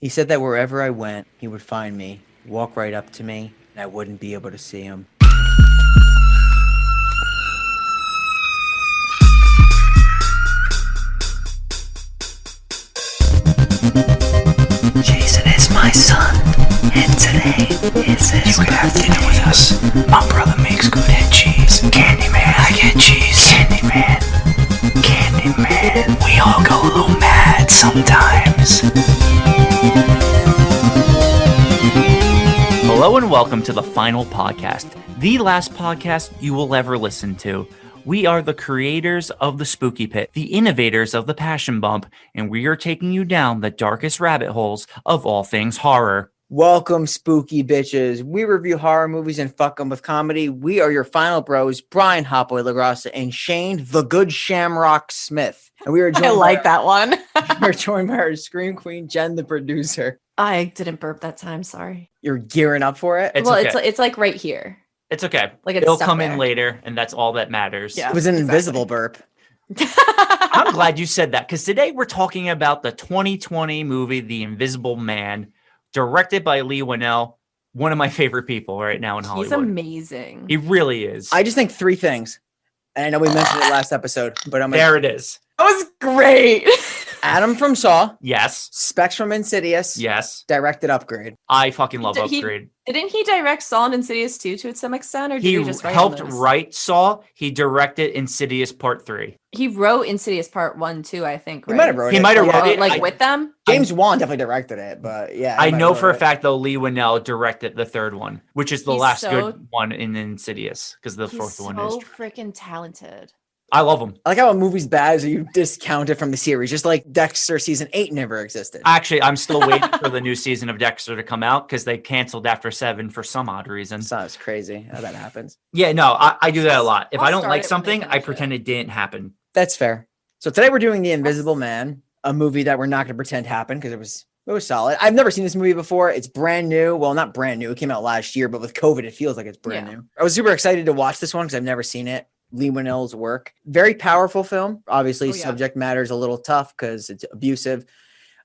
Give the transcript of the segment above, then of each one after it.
He said that wherever I went, he would find me, walk right up to me, and I wouldn't be able to see him. Jason is my son, and today is his birthday. You have dinner with us. My brother makes good head cheese. Candyman, I get cheese. Candyman, Candyman. We all go a little mad sometimes. Hello and welcome to the final podcast, the last podcast you will ever listen to. We are the creators of the Spooky Pit, the innovators of the Passion Bump, and we are taking you down the darkest rabbit holes of all things horror. Welcome, spooky bitches. We review horror movies and fuck them with comedy. We are your final bros, Brian Hopway LaGrassa and Shane, the good Shamrock Smith. And we are joined I like that one. We're joined by our scream queen, Jen, the producer. I didn't burp that time. Sorry. You're gearing up for it? It's like right here. It's okay. Like it'll come in later, and that's all that matters. Yeah. It was an invisible burp. I'm glad you said that, because today we're talking about the 2020 movie, The Invisible Man, directed by Leigh Whanell, one of my favorite people right now in Hollywood. He's amazing. He really is. I just think three things. And I know we mentioned it last episode, but There it is. That was great. Adam from Saw, Yes. Specs from Insidious, Yes. directed Upgrade. I fucking love Did he- Upgrade. Didn't he direct Saw and Insidious 2 to some extent, or did He he just write helped on those? write Saw. He directed Insidious Part 3. He wrote Insidious Part 1 too, I think. He Right? might have wrote He it. might have Yeah. wrote it. Like with them. James Wan definitely directed it, but yeah. I he might know have for a wrote it. fact, though, Leigh Whanell directed the third one, which is the He's last so- good one in Insidious, because the He's fourth one is. so freaking talented. I love him. I like how a movie's bad, so you discount it from the series, just like Dexter season 8 never existed. Actually, I'm still waiting for the new season of Dexter to come out, because they canceled after 7 for some odd reason. It's not as crazy how that happens. Yeah, no, I do that a lot. If I'll I don't start like it when they something, I finish pretend it didn't happen. That's fair. So today we're doing The Invisible Man, a movie that we're not going to pretend happened because it was solid. I've never seen this movie before. It's brand new. Well, not brand new. It came out last year, but with COVID, it feels like it's brand new. I was super excited to watch this one because I've never seen it. Leigh Whanell's work. Very powerful film. Obviously, subject matter is a little tough because it's abusive.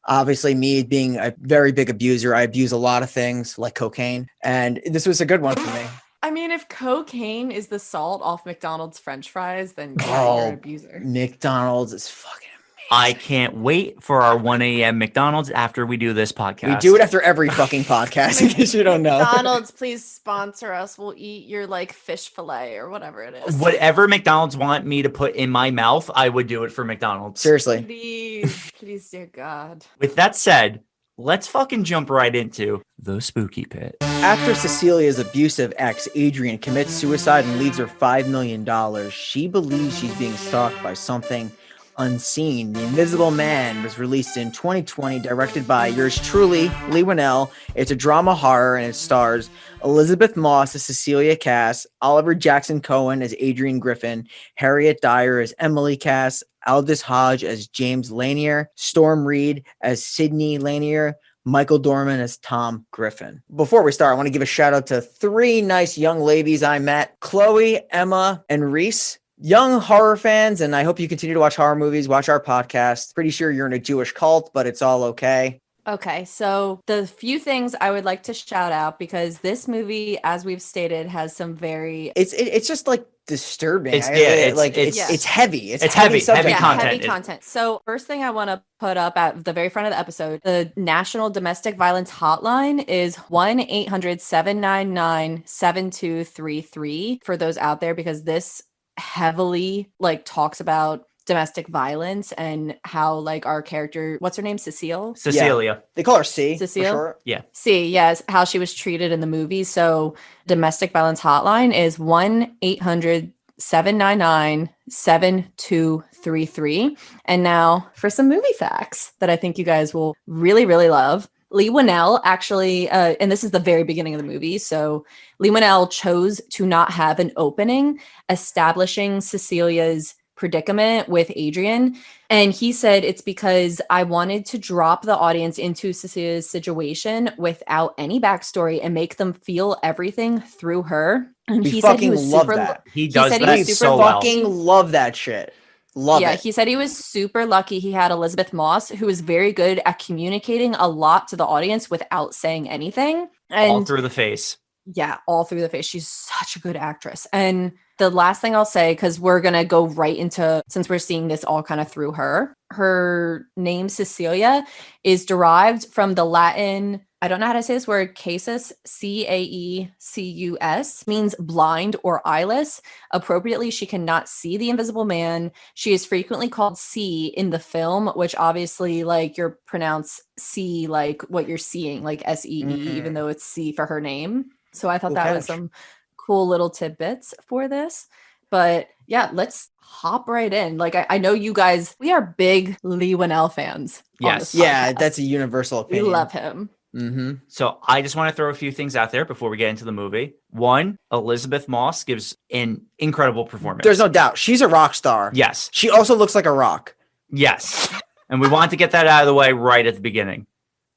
Obviously, me being a very big abuser, I abuse a lot of things like cocaine. And this was a good one for me. I mean, if cocaine is the salt off McDonald's French fries, then yeah, you're an abuser. McDonald's is fucking I can't wait for our 1 a.m. McDonald's after we do this podcast. We do it after every fucking podcast, in case you don't know. McDonald's, please sponsor us. We'll eat your like fish fillet or whatever it is. Whatever McDonald's want me to put in my mouth, I would do it for McDonald's. Seriously. Please, dear God. With that said, let's fucking jump right into the Spooky Pit. After Cecilia's abusive ex, Adrian, commits suicide and leaves her $5 million, she believes she's being stalked by something unseen. The Invisible Man was released in 2020, directed by yours truly, Leigh Whanell. It's a drama horror and it stars Elizabeth Moss as Cecilia Cass, Oliver Jackson Cohen as Adrian Griffin, Harriet Dyer as Emily Cass, Aldous Hodge as James Lanier, Storm Reed as Sydney Lanier, Michael Dorman as Tom Griffin. Before we start, I want to give a shout out to three nice young ladies I met, Chloe, Emma, and Reese. Young horror fans, and I hope you continue to watch horror movies, watch our podcast. Pretty sure you're in a Jewish cult, but it's all okay. Okay, so the few things I would like to shout out, because this movie, as we've stated, has some very... It's just like disturbing. It's heavy. It's heavy. It's heavy subject content. Heavy content. So first thing I want to put up at the very front of the episode, the National Domestic Violence Hotline is 1-800-799-7233 for those out there, because this heavily like talks about domestic violence and how like our character, what's her name? Cecilia. Yeah. They call her C. Cecile? For short. Yeah. C, yes, how she was treated in the movie. So domestic violence hotline is 1-800-799-7233. And now for some movie facts that I think you guys will really, really love. Leigh Whanell actually, and this is the very beginning of the movie, so Leigh Whanell chose to not have an opening establishing Cecilia's predicament with Adrian. And he said it's because I wanted to drop the audience into Cecilia's situation without any backstory and make them feel everything through her. And We he said he fucking was love super that. He does said he that was super so well. Fucking love that shit. Love Yeah, it. he said he was super lucky he had Elizabeth Moss, who is very good at communicating a lot to the audience without saying anything. All And through the face. yeah, all through the face. She's such a good actress. And the last thing I'll say, because we're going to go right into, since we're seeing this all kind of through her name, Cecilia, is derived from the Latin, I don't know how to say this word, casus, Caecus, means blind or eyeless. Appropriately, she cannot see the invisible man. She is frequently called C in the film, which obviously, like, you're pronounced C, like what you're seeing, like SEE, even though it's C for her name. So I thought Cool that was catch. some cool little tidbits for this. But yeah, let's hop right in. Like, I know you guys, we are big Leigh Whanell fans. On this Yeah, podcast. that's a universal We opinion. love him. Mm-hmm. So I just want to throw a few things out there before we get into the movie. One, Elizabeth Moss gives an incredible performance. There's no doubt. She's a rock star. Yes. She also looks like a rock. Yes. And we want to get that out of the way right at the beginning.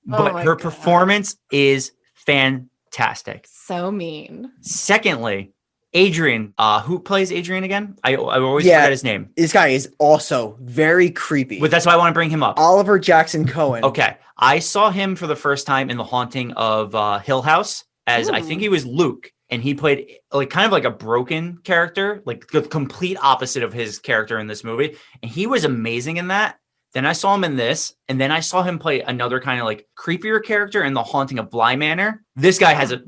But my her God. performance is fantastic. So mean. Secondly, Adrian, who plays Adrian again? I always forget his name. This guy is also very creepy. But that's why I want to bring him up. Oliver Jackson Cohen. Okay. I saw him for the first time in The Haunting of Hill House as I think he was Luke. And he played like kind of like a broken character, like the complete opposite of his character in this movie. And he was amazing in that. Then I saw him in this, and then I saw him play another kind of like creepier character in The Haunting of Bly Manor. This guy has a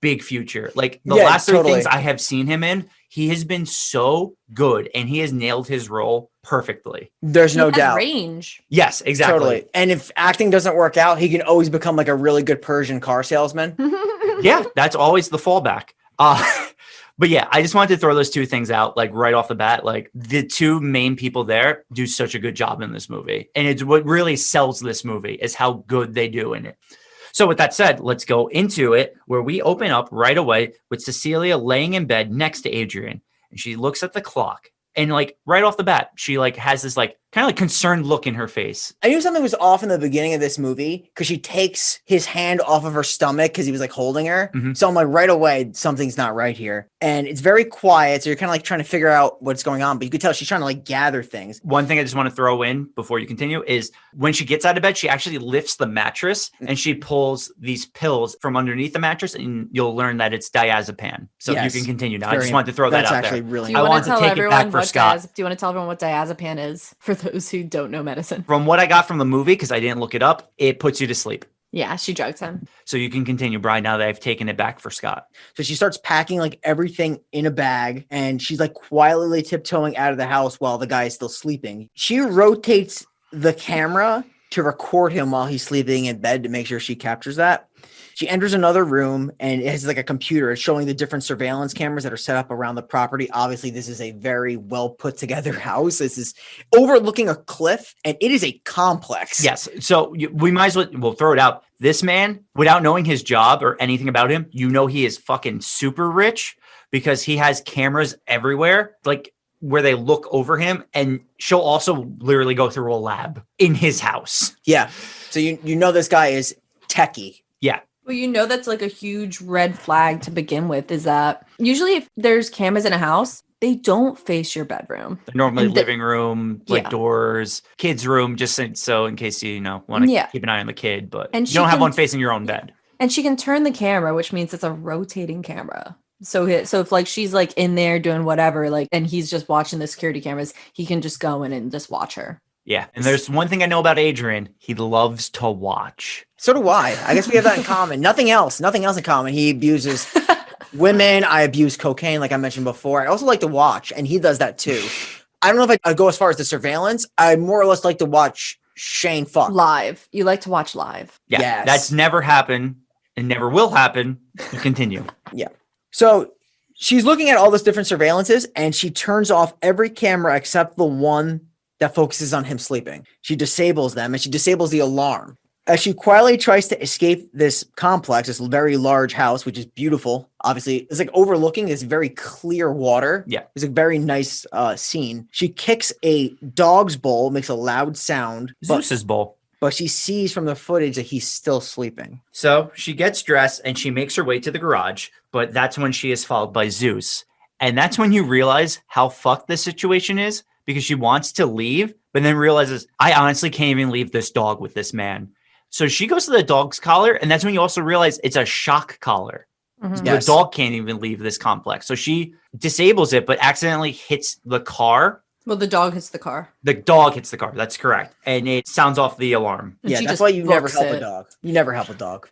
big future. Like the last three things I have seen him in, he has been so good, and he has nailed his role perfectly. There's no He has doubt. range. Yes, exactly. Totally. And if acting doesn't work out, he can always become like a really good Persian car salesman. Yeah, that's always the fallback. But yeah, I just wanted to throw those two things out like right off the bat. Like the two main people there do such a good job in this movie. And it's what really sells this movie is how good they do in it. So with that said, let's go into it where we open up right away with Cecilia laying in bed next to Adrian. And she looks at the clock. And like right off the bat, she like has this like kind of like concerned look in her face. I knew something was off in the beginning of this movie because she takes his hand off of her stomach because he was like holding her. Mm-hmm. So I'm like, right away, something's not right here. And it's very quiet. So you're kind of like trying to figure out what's going on. But you could tell she's trying to like gather things. One thing I just want to throw in before you continue is when she gets out of bed, she actually lifts the mattress and she pulls these pills from underneath the mattress, and you'll learn that it's diazepam. So Yes. you can continue now. I just wanted to throw that out That's there. actually really Do you I want wanted to to tell take it back everyone for what Scott. do you want to tell everyone what diazepam is for those who don't know medicine? From what I got from the movie, because I didn't look it up, it puts you to sleep. Yeah, she drugs him. So you can continue, Brian, now that I've taken it back for Scott. So she starts packing like everything in a bag and she's like quietly tiptoeing out of the house while the guy is still sleeping. She rotates the camera to record him while he's sleeping in bed to make sure she captures that. She enters another room and it has like a computer. It's showing the different surveillance cameras that are set up around the property. Obviously, this is a very well put together house. This is overlooking a cliff and it is a complex. Yes. So we might as well, we'll throw it out. This man, without knowing his job or anything about him, you know he is fucking super rich because he has cameras everywhere, like where they look over him. And she'll also literally go through a lab in his house. Yeah. So you know this guy is techie. Yeah. Well, you know that's like a huge red flag to begin with, is that usually if there's cameras in a house, they don't face your bedroom. They're normally And living room, like Yeah. doors, kids' room, just so in case you want to keep an eye on the kid, but And you she don't have can- one facing your own bed. And she can turn the camera, which means it's a rotating camera. So if like she's like in there doing whatever, like, and he's just watching the security cameras, he can just go in and just watch her. Yeah. And there's one thing I know about Adrian. He loves to watch. So do I. I guess we have that in common. Nothing else in common. He abuses women. I abuse cocaine, like I mentioned before. I also like to watch, and he does that too. I don't know if I'd go as far as the surveillance. I more or less like to watch Shane fuck. Live. You like to watch live. Yeah. Yes. That's never happened and never will happen. You continue. So she's looking at all this different surveillances, and she turns off every camera except the one that focuses on him sleeping. She disables them, and she disables the alarm. As she quietly tries to escape this complex, this very large house, which is beautiful. Obviously, it's like overlooking this very clear water. Yeah. It's a very nice scene. She kicks a dog's bowl, makes a loud sound, Zeus's bowl. but she sees from the footage that he's still sleeping. So she gets dressed and she makes her way to the garage, but that's when she is followed by Zeus. And that's when you realize how fucked this situation is, because she wants to leave, but then realizes, I honestly can't even leave this dog with this man. So she goes to the dog's collar, and that's when you also realize it's a shock collar. Mhm. Yes. The dog can't even leave this complex. So she disables it, but accidentally hits the car. Well, the dog hits the car. The dog hits the car. That's correct. And it sounds off the alarm. And Yeah, she that's just why you never books help a it. dog. You never help a dog.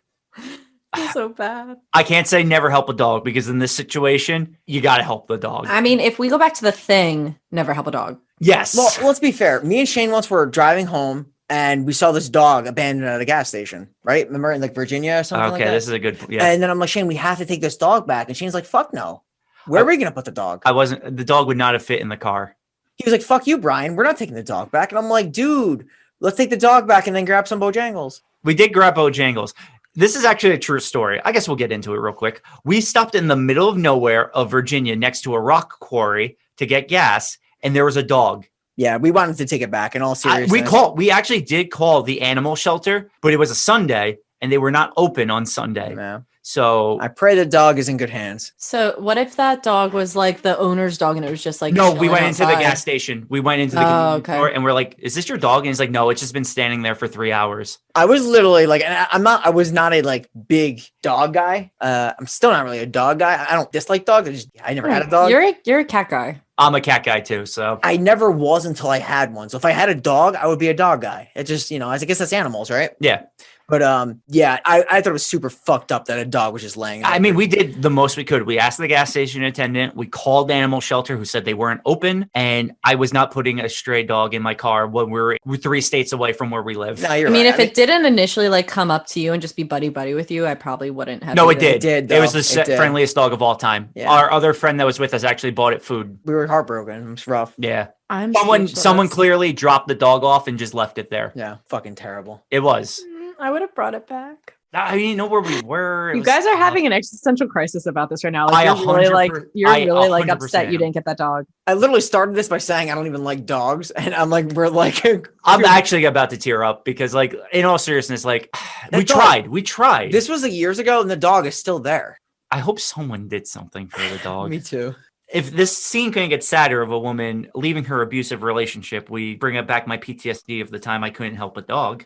It's so bad. I can't say never help a dog because in this situation, you got to help the dog. I mean, if we go back to The Thing, never help a dog. Yes. Well, let's be fair. Me and Shane once were driving home and we saw this dog abandoned at a gas station, right? Remember in like Virginia or something like okay, that? this is a good. Yeah. And then I'm like, Shane, we have to take this dog back. And Shane's like, fuck no. Where are we going to put the dog? The dog would not have fit in the car. He was like, fuck you, Brian. We're not taking the dog back. And I'm like, dude, let's take the dog back and then grab some Bojangles. We did grab Bojangles. This is actually a true story. I guess we'll get into it real quick. We stopped in the middle of nowhere of Virginia next to a rock quarry to get gas, and there was a dog. Yeah, we wanted to take it back in all seriousness. We actually did call the animal shelter, but it was a Sunday, and they were not open on Sunday. Yeah. So I pray the dog is in good hands. So what if that dog was like the owner's dog and it was just like no, we chilling went into the outside? gas station. We went into the convenience okay. store, and we're like, "Is this your dog?" And he's like, "No, it's just been standing there for 3 hours." I was literally like, and I was not a like big dog guy. I'm still not really a dog guy. I don't dislike dogs. I never had a dog. You're a cat guy. I'm a cat guy too, so I never was until I had one. So if I had a dog, I would be a dog guy. It just, I guess that's animals, right? yeah. But yeah, I thought it was super fucked up that a dog was just laying there. I mean, we did the most we could. We asked the gas station attendant. We called the animal shelter who said they weren't open. And I was not putting a stray dog in my car when we're 3 states away from where we live. No, you're I mean, right. if it didn't initially like come up to you and just be buddy with you, I probably wouldn't have. No, it either. did. did, It was though. the It did. friendliest dog of all time. Yeah. Our other friend that was with us actually bought it food. we were heartbroken. It was rough. Yeah. I'm Someone speechless. clearly dropped the dog off and just left it there. Yeah, fucking terrible. It was. I would have brought it back. I mean, you know where we were. It You was- guys are having an existential crisis about this right now. I Like, you're really like 100% you're I really like 100% upset you am. didn't get that dog. I literally started this by saying I don't even like dogs, and I'm like, we're like, I'm actually about to tear up because, like, in all seriousness, like, we That dog- tried. We tried. This was like years ago, and the dog is still there. I hope someone did something for the dog. Me too. If this scene couldn't get sadder of a woman leaving her abusive relationship, we bring it back my PTSD of the time I couldn't help a dog.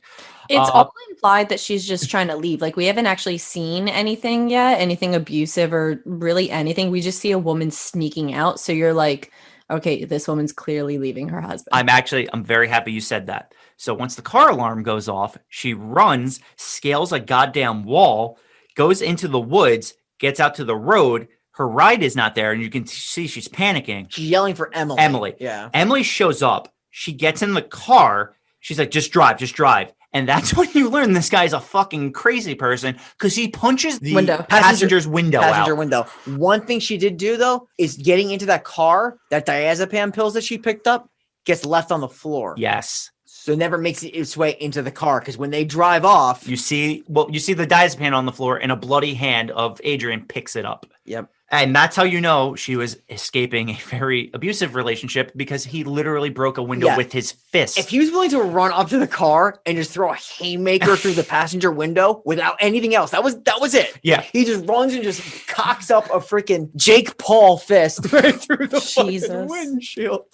It's all implied that she's just trying to leave. Like we haven't actually seen anything yet, anything abusive or really anything. We just see a woman sneaking out. So you're like, okay, this woman's clearly leaving her husband. I'm very happy you said that. So once the car alarm goes off, she runs, scales a goddamn wall, goes into the woods, gets out to the road. Her ride is not there, and you can see she's panicking. She's yelling for Emily. Emily. Yeah. Emily shows up. She gets in the car. She's like, just drive, just drive. And that's when you learn this guy's a fucking crazy person because he punches the Window. passenger's window Passenger out. window. One thing she did do though is getting into that car. That diazepam pills that she picked up gets left on the floor. Yes. So it never makes its way into the car because when they drive off. You see the diazepam on the floor and a bloody hand of Adrian picks it up. Yep. And that's how you know she was escaping a very abusive relationship because he literally broke a window Yeah. with his fist. If he was willing to run up to the car and just throw a haymaker through the passenger window without anything else, that was it. Yeah. He just runs and just cocks up a freaking Jake Paul fist right through the fucking Jesus. windshield.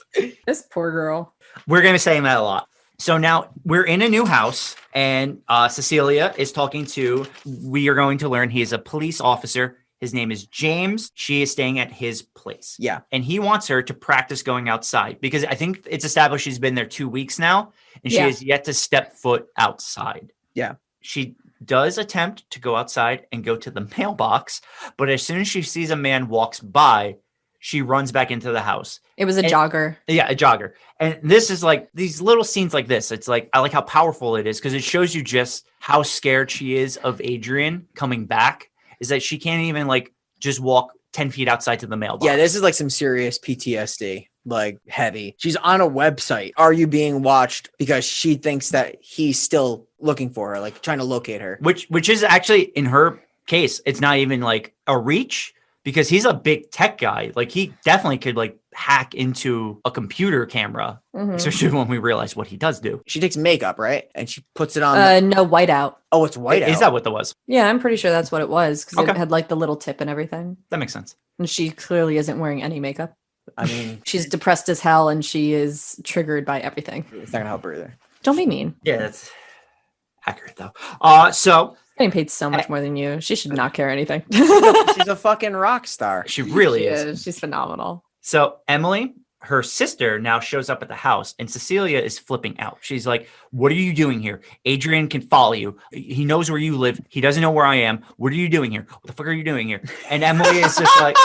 This poor girl. We're going to be saying that a lot. So now we're in a new house and Cecilia is we are going to learn he is a police officer. His name is James. She is staying at his place. Yeah. And he wants her to practice going outside because I think it's established she's been there 2 weeks now and she Yeah. has yet to step foot outside. Yeah. She does attempt to go outside and go to the mailbox, but as soon as she sees a man walks by, she runs back into the house. it was a And- jogger. Yeah, a jogger. And this is like these little scenes like this. It's like, I like how powerful it is because it shows you just how scared she is of Adrian coming back is that she can't even like just walk 10 feet outside to the mailbox. Yeah, this is like some serious PTSD, like heavy. She's on a website. Are you being watched? Because she thinks that he's still looking for her, like trying to locate her. which is actually in her case, it's not even like a reach because he's a big tech guy. Like he definitely could like hack into a computer camera, Mhm. especially when we realize what he does do. She takes makeup, right? And she puts it on. No, whiteout. Oh, it's white out. Is that what that was? Yeah, I'm pretty sure that's what it was because Okay. it had like the little tip and everything. That makes sense. And she clearly isn't wearing any makeup. I mean, She's depressed as hell and she is triggered by everything. it's not gonna help her either. Don't be mean. Yeah, that's accurate though. So Getting paid so much more than you. She should not care anything. She's a fucking rock star. she really She is. She's phenomenal. So Emily, her sister, now shows up at the house, and Cecilia is flipping out. She's like, "What are you doing here? Adrian can follow you. He knows where you live. He doesn't know where I am. What are you doing here? What the fuck are you doing here?" And Emily's like,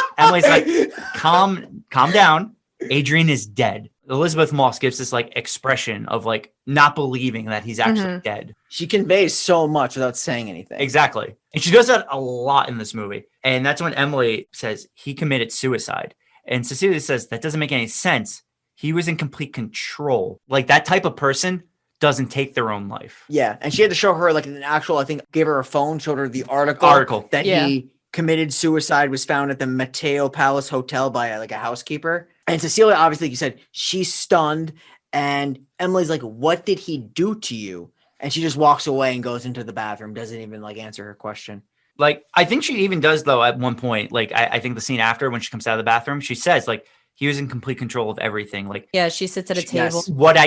calm down. Adrian is dead. Elizabeth Moss gives this like expression of like not believing that he's actually dead. She conveys so much without saying anything. Exactly. And she does that a lot in this movie. And that's when Emily says he committed suicide. And Cecilia says that doesn't make any sense. He was in complete control. Like that type of person doesn't take their own life. Yeah, and she had to show her like an actual, I think, gave her a phone, showed her the article that he committed suicide, was found at the Mateo Palace Hotel by a housekeeper. And Cecilia, obviously, like you said, she's stunned. And Emily's like, "What did he do to you?" And she just walks away and goes into the bathroom, doesn't even like answer her question. Like, I think she even does, though, at one point. Like, I think the scene after, when she comes out of the bathroom, she says, like, he was in complete control of everything. Like, Yeah, she sits at a table. Yes. what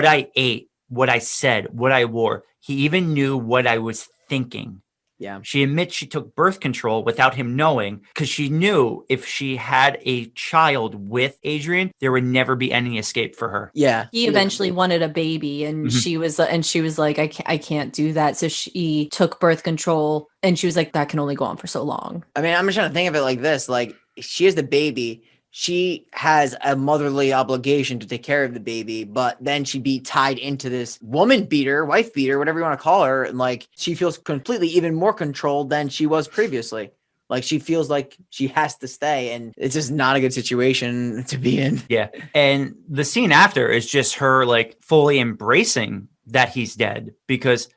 I ate, what I said, what I wore. He even knew what I was thinking. Yeah. She admits she took birth control without him knowing, because she knew if she had a child with Adrian, there would never be any escape for her. Yeah. He eventually wanted a baby, and she was like, I can't do that. So she took birth control, and she was like, that can only go on for so long. I mean, I'm just trying to think of it like this. Like, she is the baby. She has a motherly obligation to take care of the baby, but then she'd be tied into this woman beater, wife beater, whatever you want to call her. And like, she feels completely even more controlled than she was previously. Like, she feels like she has to stay, and it's just not a good situation to be in. Yeah. And the scene after is just her like fully embracing that he's dead, because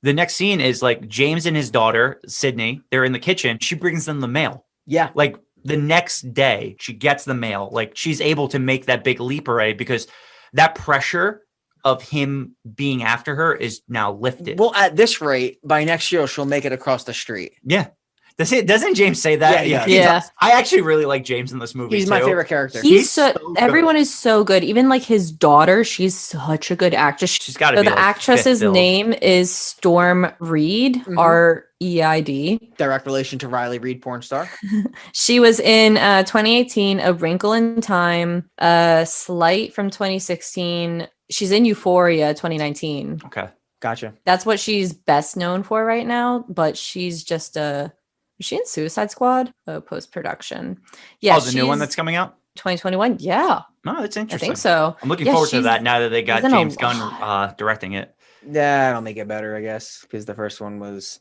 the next scene is like James and his daughter, Sydney, they're in the kitchen. She brings them the mail. Yeah. Like the next day she gets the mail. Like she's able to make that big leap already, because that pressure of him being after her is now lifted. Well, at this rate, by next year, she'll make it across the street. Yeah. Doesn't James say that? Yeah, He yeah. does. I actually really like James in this movie. He's my favorite character. He's so so good. everyone is so good. Even like his daughter, she's such a good actress. She's got to So be the like actress's fifth build. name is Storm Reed, Reid. Direct relation to Riley Reid, porn star. She was in 2018, A Wrinkle in Time, Slight from 2016. She's in Euphoria 2019. Okay. Gotcha. That's what she's best known for right now. But she's just is she in Suicide Squad? Oh, post-production. Yeah, Oh, the new one that's coming out? 2021. Yeah, No, that's I interesting. think so. I'm looking Yeah, forward to she's- that now that they got she's in a James lot. Gunn directing it. Yeah, that'll make it better, I guess, because the first one was.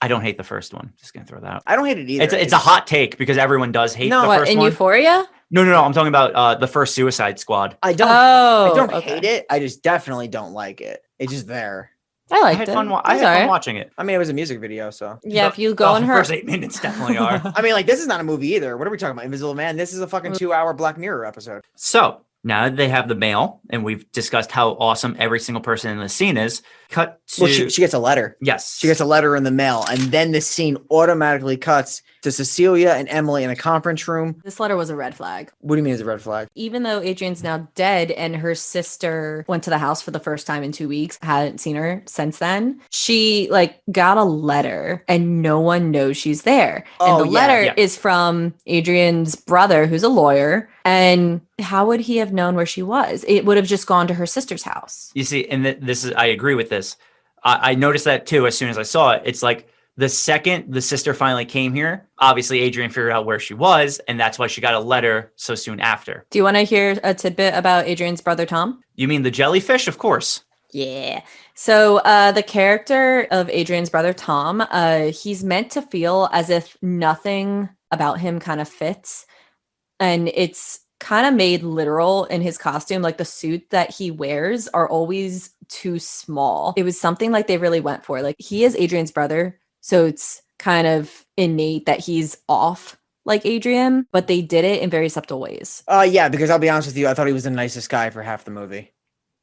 I don't hate the first one. Just gonna throw that out. I don't hate it either. It's a hot take because everyone does hate No, the What, first in one. Euphoria? No. I'm talking about the first Suicide Squad. I don't. Oh, I don't okay. hate it. I just definitely don't like it. It's just there. I I liked had it. fun. I It was had fun alright. watching it. I mean, it was a music video, so. Yeah, if you go on the her first 8 minutes, definitely are. I mean, like, this is not a movie either. What are we talking about? Invisible Man? This is a fucking 2-hour Black Mirror episode. So now that they have the mail, and we've discussed how awesome every single person in the scene is. Cut to Well, she gets a letter. yes, She gets a letter in the mail, and then the scene automatically cuts to Cecilia and Emily in a conference room. This letter was a red flag. What do you mean it's a red flag? Even though Adrian's now dead and her sister went to the house for the first time in 2 weeks, hadn't seen her since then, she like got a letter and no one knows she's there. Oh, And the yeah, letter yeah. is from Adrian's brother, who's a lawyer. And how would he have known where she was? It would have just gone to her sister's house. You see, and this is, I agree with this. I noticed that too as soon as I saw it. It's like the second the sister finally came here, obviously Adrian figured out where she was, and that's why she got a letter so soon after. Do you want to hear a tidbit about Adrian's brother, Tom? You mean the jellyfish? Of course. Yeah. So the character of Adrian's brother, Tom, he's meant to feel as if nothing about him kind of fits. And it's kind of made literal in his costume. Like the suit that he wears are always too small. It was something like they really went for. Like he is Adrian's brother. So it's kind of innate that he's off like Adrian, but they did it in very subtle ways. Yeah, because I'll be honest with you, I thought he was the nicest guy for half the movie.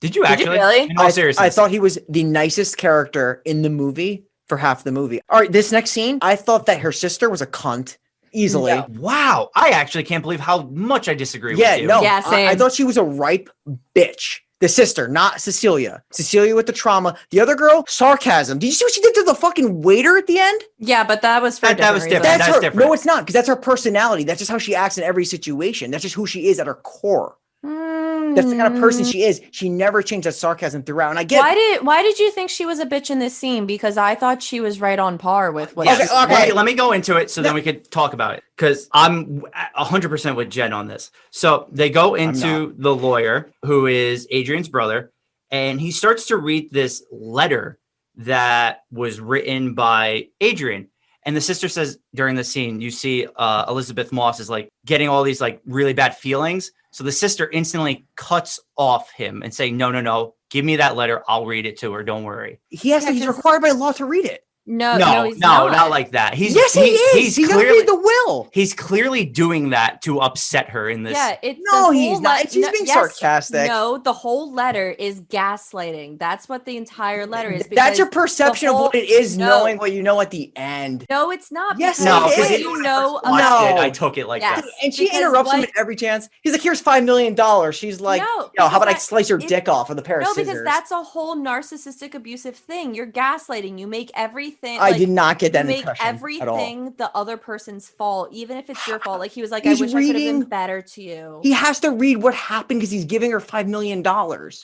Did you Did you actually? really? In all seriousness. I thought he was the nicest character in the movie for half the movie. All right, this next scene, I thought that her sister was a cunt. easily. No. Wow. I actually can't believe how much I disagree Yeah, with you. no. Yeah, I same. thought she was a ripe bitch. The sister, not Cecilia. Cecilia with the trauma. The other girl, sarcasm. Did you see what she did to the fucking waiter at the end? Yeah, but that was for That was different. That's That's her. different. No, it's not, because that's her personality. That's just how she acts in every situation. That's just who she is at her core. That's the kind of person she is. She never changed that sarcasm throughout. And I get Why did you think she was a bitch in this scene? Because I thought she was right on par with what Yes. she Okay. Let me go into it so then we could talk about it, because I'm 100% with Jen on this. So they go into the lawyer, who is Adrian's brother, and he starts to read this letter that was written by Adrian. And the sister says during the scene, you see Elizabeth Moss is like getting all these like really bad feelings. So the sister instantly cuts off him and saying, no, give me that letter. I'll read it to her. Don't worry. he's required by law to read it. No, he's not like that. He's Yes, he is. He's gonna clearly read the will. He's clearly doing that to upset her in this. Yeah, it's No, the he's whole not. He's being sarcastic. No, the whole letter is gaslighting. That's what the entire letter is. That's your because perception the of what it is, no. knowing what you know at the end. No, it's not. Yes, because No, it because is. you know watched about it, I took it like Yes. that. And she Because interrupts him what- at every chance. He's like, "Here's $5 million." She's like, No, "Yo, how about I because slice your it- dick off with a pair of No, scissors?" because that's a whole narcissistic abusive thing. You're gaslighting. You make everything. I like, did not get that you make impression at all. everything the other person's fault, even if it's your fault. Like he was like, He's I wish I could have reading- been better to you. He has to read what happened because he's giving her $5 million.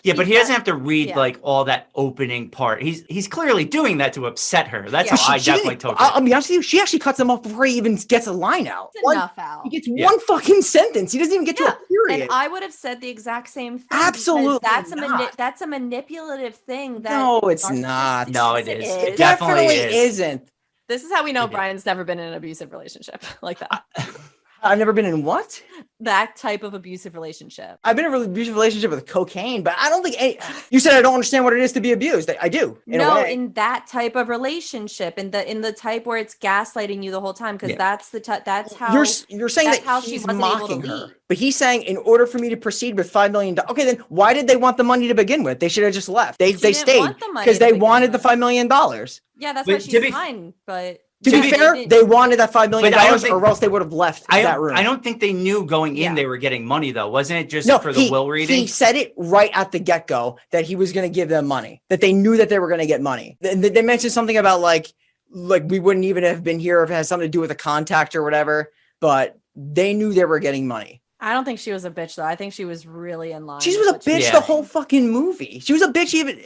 Yeah, but he Yeah. doesn't have to read Yeah. like all that opening part. He's clearly doing that to upset her. That's Yeah. how I She definitely didn't- took it. I'll be honest with you. She actually cuts him off before he even gets a line out. It's enough out. He gets Yeah. one fucking sentence. He doesn't even get to Yeah, a period. And I would have said the exact same thing. because Absolutely that's not. that's a manipulative thing. That No, it's narcissists- not. No, Yes, it is. is. It definitely is. isn't. This is how we know It is. Brian's never been in an abusive relationship like that. I've never been in what? That type of abusive relationship. I've been in a abusive relationship with cocaine, but I don't think you said I don't understand what it is to be abused. I do. In a No, way. in that type of relationship, in the type where it's gaslighting you the whole time, because Yeah. that's that's how You're saying that's that how she he's wasn't able to mocking her, leave. but he's saying in order for me to proceed with $5 million. Okay, then why did they want the money to begin with? They should have just left. They didn't stayed want the money because to they begin wanted the with. $5 million. Yeah, that's But why to she's be- fine. But To To be be- fair, they wanted that $5 million, But I don't think- or else they would have left that room. I don't think they knew going in Yeah. they were getting money though. Wasn't it just No, for the will reading? He said it right at the get-go that he was going to give them money, that they knew that they were going to get money. They mentioned something about like we wouldn't even have been here if it had something to do with a contact or whatever, but they knew they were getting money. I don't think she was a bitch though. I think she was really in line. She with was a what she bitch Yeah. the whole fucking movie. She was a bitch even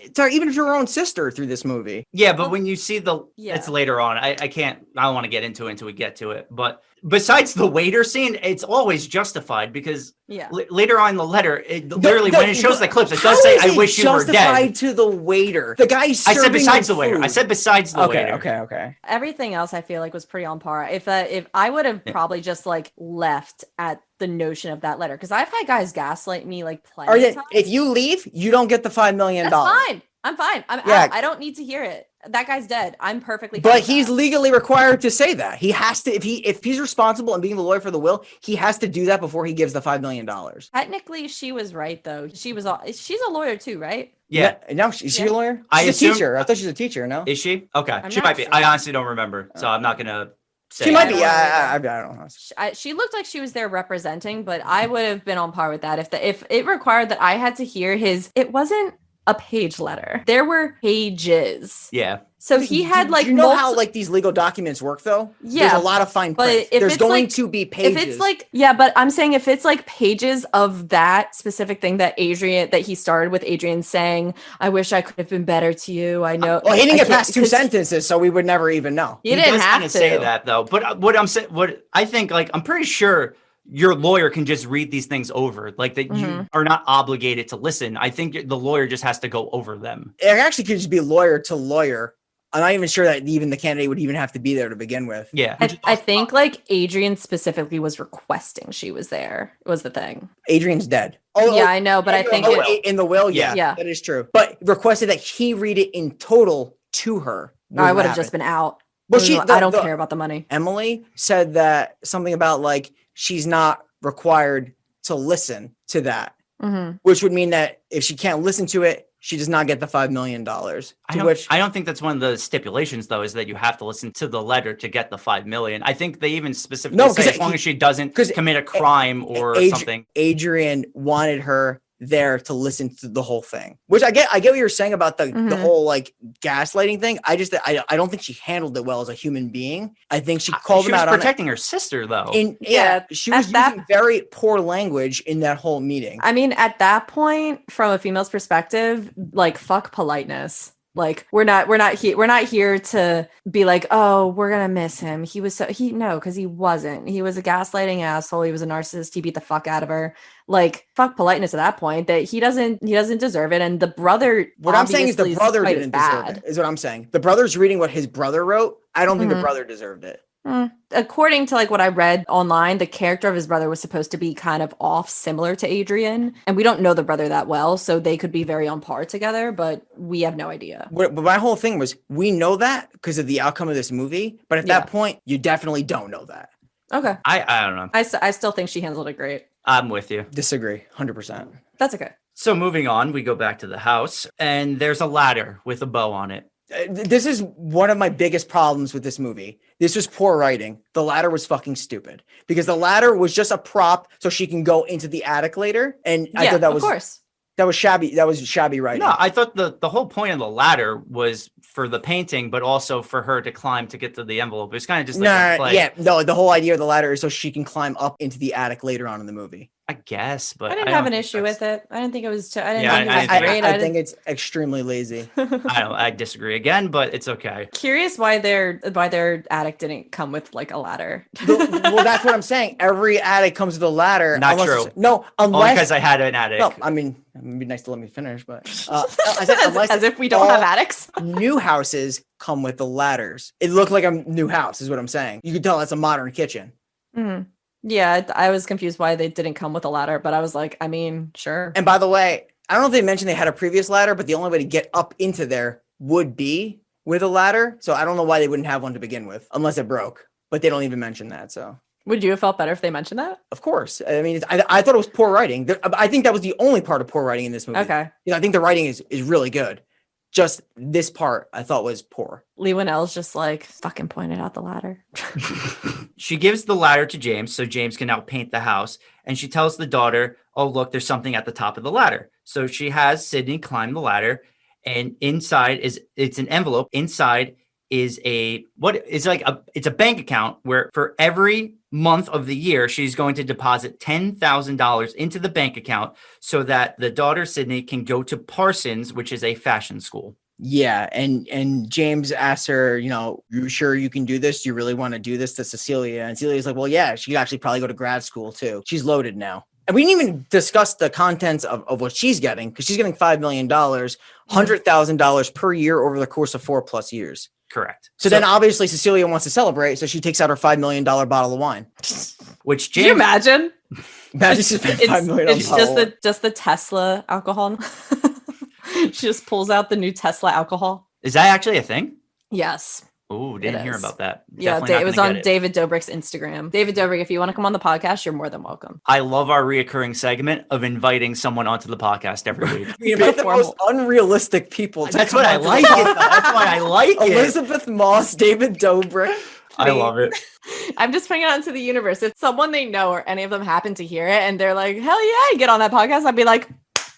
to her own sister through this movie. Yeah, but Well, when you see yeah. it's later on. I don't want to get into it until we get to it. But besides the waiter scene, it's always justified because Yeah. later on in the letter, literally The- when it shows the clips, it how does say, is "I it wish you were justified dead." to the waiter. The guy I serving said besides them the waiter. I food. said besides the Okay, waiter. okay. Everything else I feel like was pretty on par. If I would have probably just like left at the notion of that letter, because I've had guys gaslight me like plenty Or of then, times. if you leave, you don't get the $5 million. That's fine. I'm fine. I'm Yeah. out. I don't need to hear it. That guy's dead. I'm perfectly fine But with he's that. legally required to say that. He has to, if he's responsible and being the lawyer for the will, he has to do that before he gives the $5 million. Technically, she was right though. She's a lawyer too, right? Yeah. No, is she a lawyer? I She's a assume- teacher. I thought she was a teacher. No, Is she? Okay. I'm She not might be. sure. I honestly don't remember. So I'm not gonna say she might I be. don't I know. don't know. She looked like she was there representing, but I would have been on par with that if it required that I had to hear his. It wasn't a page letter. There were pages. Yeah. So he had Do like you know multi- how like these legal documents work though? Yeah, There's a lot of fine but print. if There's it's going like- to be pages. If it's like, yeah, but I'm saying if it's like pages of that specific thing that he started with Adrian saying, I wish I could have been better to you. I know. well, he didn't I get can't- past 2 because sentences, so we would never even know. He didn't does have kinda to say that though. But what I'm saying, what I think, like, I'm pretty sure your lawyer can just read these things over, like that Mm-hmm. you are not obligated to listen. I think the lawyer just has to go over them. It actually could just be lawyer to lawyer. I'm not even sure that even the candidate would even have to be there to begin with. Yeah. I think like Adrian specifically was requesting she was there was the thing. Adrian's dead. Yeah, I know, but I think in the will, yeah, Yeah. that is true. But requested that he read it in total to her. I would have just been out. Well, I don't care about the money. Emily said that something about like she's not required to listen to that, Mhm. which would mean that if she can't listen to it, she does not get the $5 million. To I which don't think that's one of the stipulations, though, is that you have to listen to the letter to get the $5 million. I think they even specifically say as long as she doesn't commit a crime or something. Adrian wanted her there to listen to the whole thing, which I get what you're saying about the whole like gaslighting thing. I don't think she handled it well as a human being. I think she called him out on protecting her sister, though. She was using very poor language in that whole meeting. I mean, at that point, from a female's perspective, like, fuck politeness. Like, we're not here to be like, oh, we're gonna miss him. Because he wasn't. He was a gaslighting asshole. He was a narcissist. He beat the fuck out of her. Like, fuck politeness at that point. That he doesn't deserve it. And the brother, what I'm saying is the brother didn't deserve it. Is what I'm saying. The brother's reading what his brother wrote. I don't think the brother deserved it. According to like what I read online, the character of his brother was supposed to be kind of off, similar to Adrian, and we don't know the brother that well, so they could be very on par together, but we have no idea. But my whole thing was, we know that because of the outcome of this movie, but at that point, you definitely don't know that. Okay. I don't know. I still think she handled it great. I'm with you. Disagree, 100%. That's okay. So moving on, we go back to the house, and there's a ladder with a bow on it. This is one of my biggest problems with this movie. This was poor writing. The ladder was fucking stupid because the ladder was just a prop so she can go into the attic later. And I thought that was shabby. That was shabby writing. No, I thought the whole point of the ladder was for the painting, but also for her to climb to get to the envelope. It was kind of just like the whole idea of the ladder is so she can climb up into the attic later on in the movie. I guess, but I didn't have an issue with it. I didn't think it was. I think it's extremely lazy. I disagree again, but it's okay. Curious why their attic didn't come with like a ladder. Well, that's what I'm saying. Every attic comes with a ladder. Not true. No, only because I had an attic. No, I mean, it'd be nice to let me finish, but as if we don't have attics. New houses come with the ladders. It looked like a new house, is what I'm saying. You can tell that's a modern kitchen. Mm-hmm. Yeah, I was confused why they didn't come with a ladder, but I was like, I mean, sure. And by the way, I don't know if they mentioned they had a previous ladder, but the only way to get up into there would be with a ladder. So I don't know why they wouldn't have one to begin with, unless it broke. But they don't even mention that. So would you have felt better if they mentioned that? Of course. I mean, I thought it was poor writing. I think that was the only part of poor writing in this movie. Okay. I think the writing is really good. Just this part I thought was poor. Leigh Whanell's just like fucking pointed out the ladder. She gives the ladder to James so James can now paint the house. And she tells the daughter, oh, look, there's something at the top of the ladder. So she has Sydney climb the ladder, and inside it's an envelope. Inside is it's a bank account where for every month of the year, she's going to deposit $10,000 into the bank account so that the daughter, Sydney, can go to Parsons, which is a fashion school. Yeah. And James asks her, you sure you can do this? Do you really want to do this to Cecilia? And Cecilia's like, well, yeah, she could actually probably go to grad school too. She's loaded now. And we didn't even discuss the contents of what she's getting, because she's getting $5 million, $100,000 per year over the course of 4+ years. Correct. So then obviously Cecilia wants to celebrate, so she takes out her $5 million bottle of wine. Which James, can you imagine? Imagine she spent $5 million. It's just the Tesla alcohol. She just pulls out the new Tesla alcohol. Is that actually a thing? Yes. Oh, didn't hear about that. Yeah, it was on David Dobrik's Instagram. David Dobrik, if you want to come on the podcast, you're more than welcome. I love our reoccurring segment of inviting someone onto the podcast every week. We invite the most unrealistic people. That's what I like. That's why I like it. Elizabeth Moss, David Dobrik. I love it. I'm just putting it out into the universe. If someone they know or any of them happen to hear it and they're like, hell yeah, get on that podcast, I'd be like,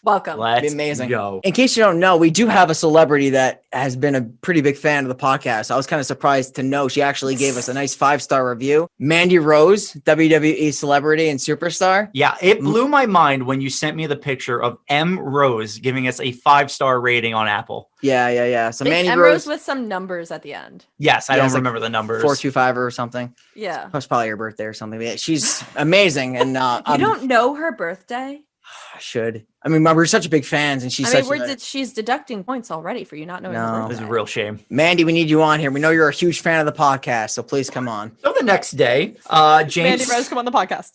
welcome. Let's be amazing. Go. In case you don't know, we do have a celebrity that has been a pretty big fan of the podcast. I was kind of surprised to know she actually gave us a nice 5-star review. Mandy Rose, WWE celebrity and superstar. Yeah, it blew my mind when you sent me the picture of M. Rose giving us a 5-star rating on Apple. Yeah. So Mandy M. Rose with some numbers at the end. Yes, I don't remember the numbers. 425 or something. Yeah. That's probably her birthday or something. Yeah, she's amazing. And you don't know her birthday? I should. I mean, we're such big fans, and she's deducting points already for you not knowing. No, it's a real shame. Mandy, we need you on here. We know you're a huge fan of the podcast, so please come on. So the next day, James, Mandy Rose, come on the podcast.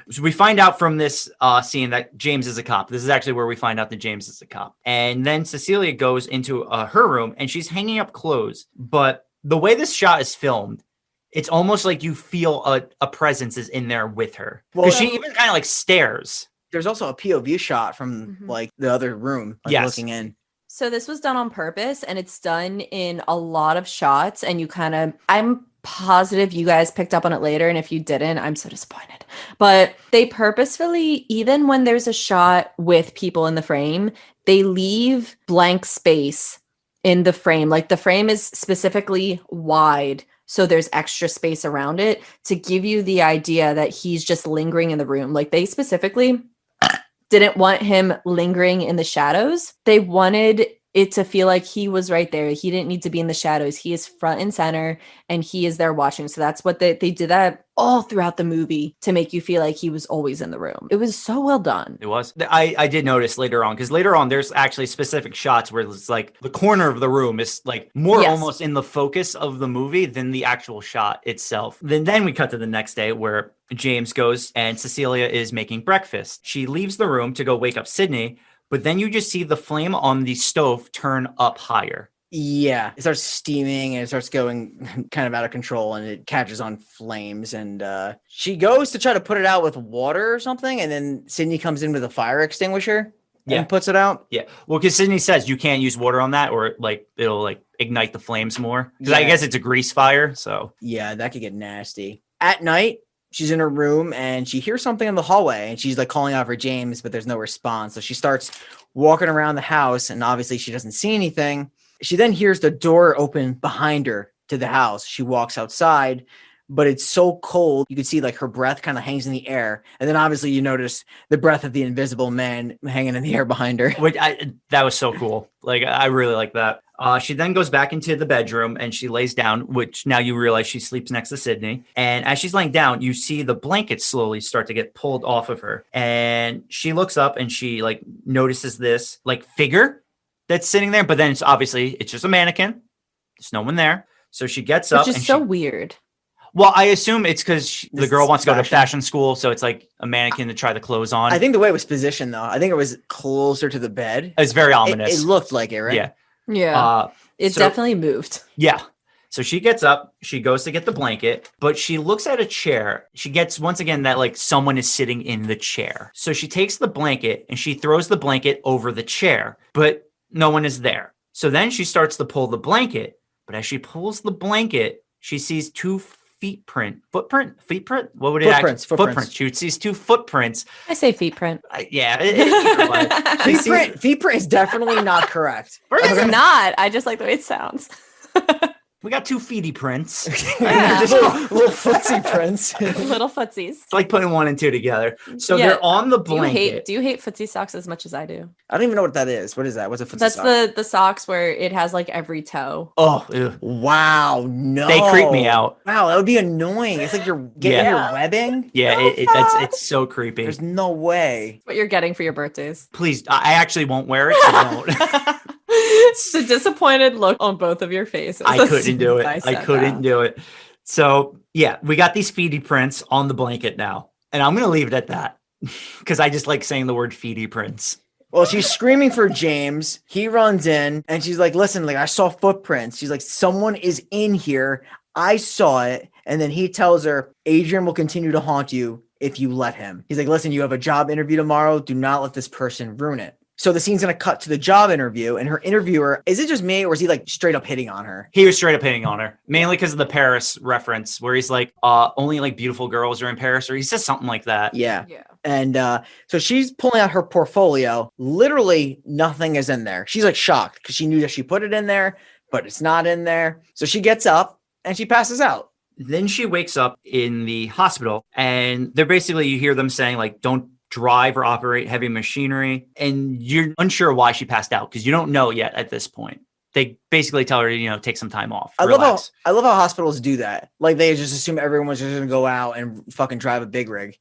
So we find out from this scene that James is a cop. This is actually where we find out that James is a cop, and then Cecilia goes into her room, and she's hanging up clothes. But the way this shot is filmed, it's almost like you feel a presence is in there with her. Because she even kind of like stares. There's also a POV shot from like the other room, like looking in. So this was done on purpose, and it's done in a lot of shots, and I'm positive you guys picked up on it later, and if you didn't, I'm so disappointed. But they purposefully, even when there's a shot with people in the frame, they leave blank space in the frame. Like the frame is specifically wide, so there's extra space around it to give you the idea that he's just lingering in the room. Like they specifically didn't want him lingering in the shadows. They wanted it to feel like he was right there. He didn't need to be in the shadows. He is front and center, and he is there watching. So that's what they did that all throughout the movie to make you feel like he was always in the room. It was so well done. It was. I did notice later on, because later on there's actually specific shots where it's like the corner of the room is like more almost in the focus of the movie than the actual shot itself. Then we cut to the next day where James goes and Cecilia is making breakfast. She leaves the room to go wake up Sydney, but then you just see the flame on the stove turn up higher. Yeah, it starts steaming and it starts going kind of out of control, and it catches on flames, and she goes to try to put it out with water or something, and then Sydney comes in with a fire extinguisher and puts it out. Yeah, well, because Sydney says you can't use water on that or like it'll like ignite the flames more, because I guess it's a grease fire. So yeah, that could get nasty. At night, she's in her room and she hears something in the hallway, and she's like calling out for James, but there's no response. So she starts walking around the house, and obviously she doesn't see anything. She then hears the door open behind her to the house. She walks outside, but it's so cold. You can see like her breath kind of hangs in the air. And then obviously you notice the breath of the invisible man hanging in the air behind her. That was so cool. Like, I really like that. She then goes back into the bedroom and she lays down, which now you realize she sleeps next to Sydney. And as she's laying down, you see the blankets slowly start to get pulled off of her. And she looks up and she like notices this like figure that's sitting there. But then it's just a mannequin. There's no one there. So she gets up. Which is so weird. Well, I assume it's because the girl wants to go to fashion school. So it's like a mannequin to try the clothes on. I think the way it was positioned, though, I think it was closer to the bed. It's very ominous. It looked like it, right? Yeah. Yeah. It definitely moved. Yeah. So she gets up, she goes to get the blanket, but she looks at a chair. She gets once again that like someone is sitting in the chair. So she takes the blanket and she throws the blanket over the chair, but no one is there. So then she starts to pull the blanket, but as she pulls the blanket, she sees two footprint. What would it Footprints. She sees two footprints. I say feetprint. Feetprint is definitely not correct. It's not. I just like the way it sounds. We got two feety prints. Yeah. Just little footsie prints. Little footsies. It's like putting one and two together. So they're on the blanket. Do you hate footsie socks as much as I do? I don't even know what that is. What is that? What's a footsie sock? That's the socks where it has like every toe. Oh, ew. Wow. No. They creep me out. Wow, that would be annoying. It's like you're getting your webbing. Yeah, it's so creepy. There's no way. What you're getting for your birthdays. Please, I actually won't wear it. So don't. It's a disappointed look on both of your faces. I couldn't do it. I couldn't do it. So yeah, we got these feety prints on the blanket now. And I'm going to leave it at that because I just like saying the word feety prints. Well, she's screaming for James. He runs in and she's like, listen, like I saw footprints. She's like, someone is in here. I saw it. And then he tells her, Adrian will continue to haunt you if you let him. He's like, listen, you have a job interview tomorrow. Do not let this person ruin it. So the scene's going to cut to the job interview, and her interviewer, is it just me or is he like straight up hitting on her? He was straight up hitting on her, mainly because of the Paris reference where he's like, only like beautiful girls are in Paris, or he says something like that. Yeah. And so she's pulling out her portfolio. Literally nothing is in there. She's like shocked because she knew that she put it in there, but it's not in there. So she gets up and she passes out. Then she wakes up in the hospital, and they're basically, you hear them saying like, don't drive or operate heavy machinery, and you're unsure why she passed out because you don't know yet at this point. They basically tell her to, take some time off. I love how hospitals do that. Like they just assume everyone's just gonna go out and fucking drive a big rig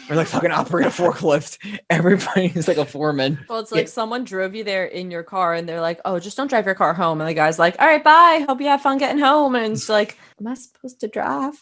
or like fucking operate a forklift. Everybody's like a foreman. Well, it's like someone drove you there in your car and they're like, oh, just don't drive your car home. And the guy's like, all right, bye. Hope you have fun getting home. And it's like, am I supposed to drive?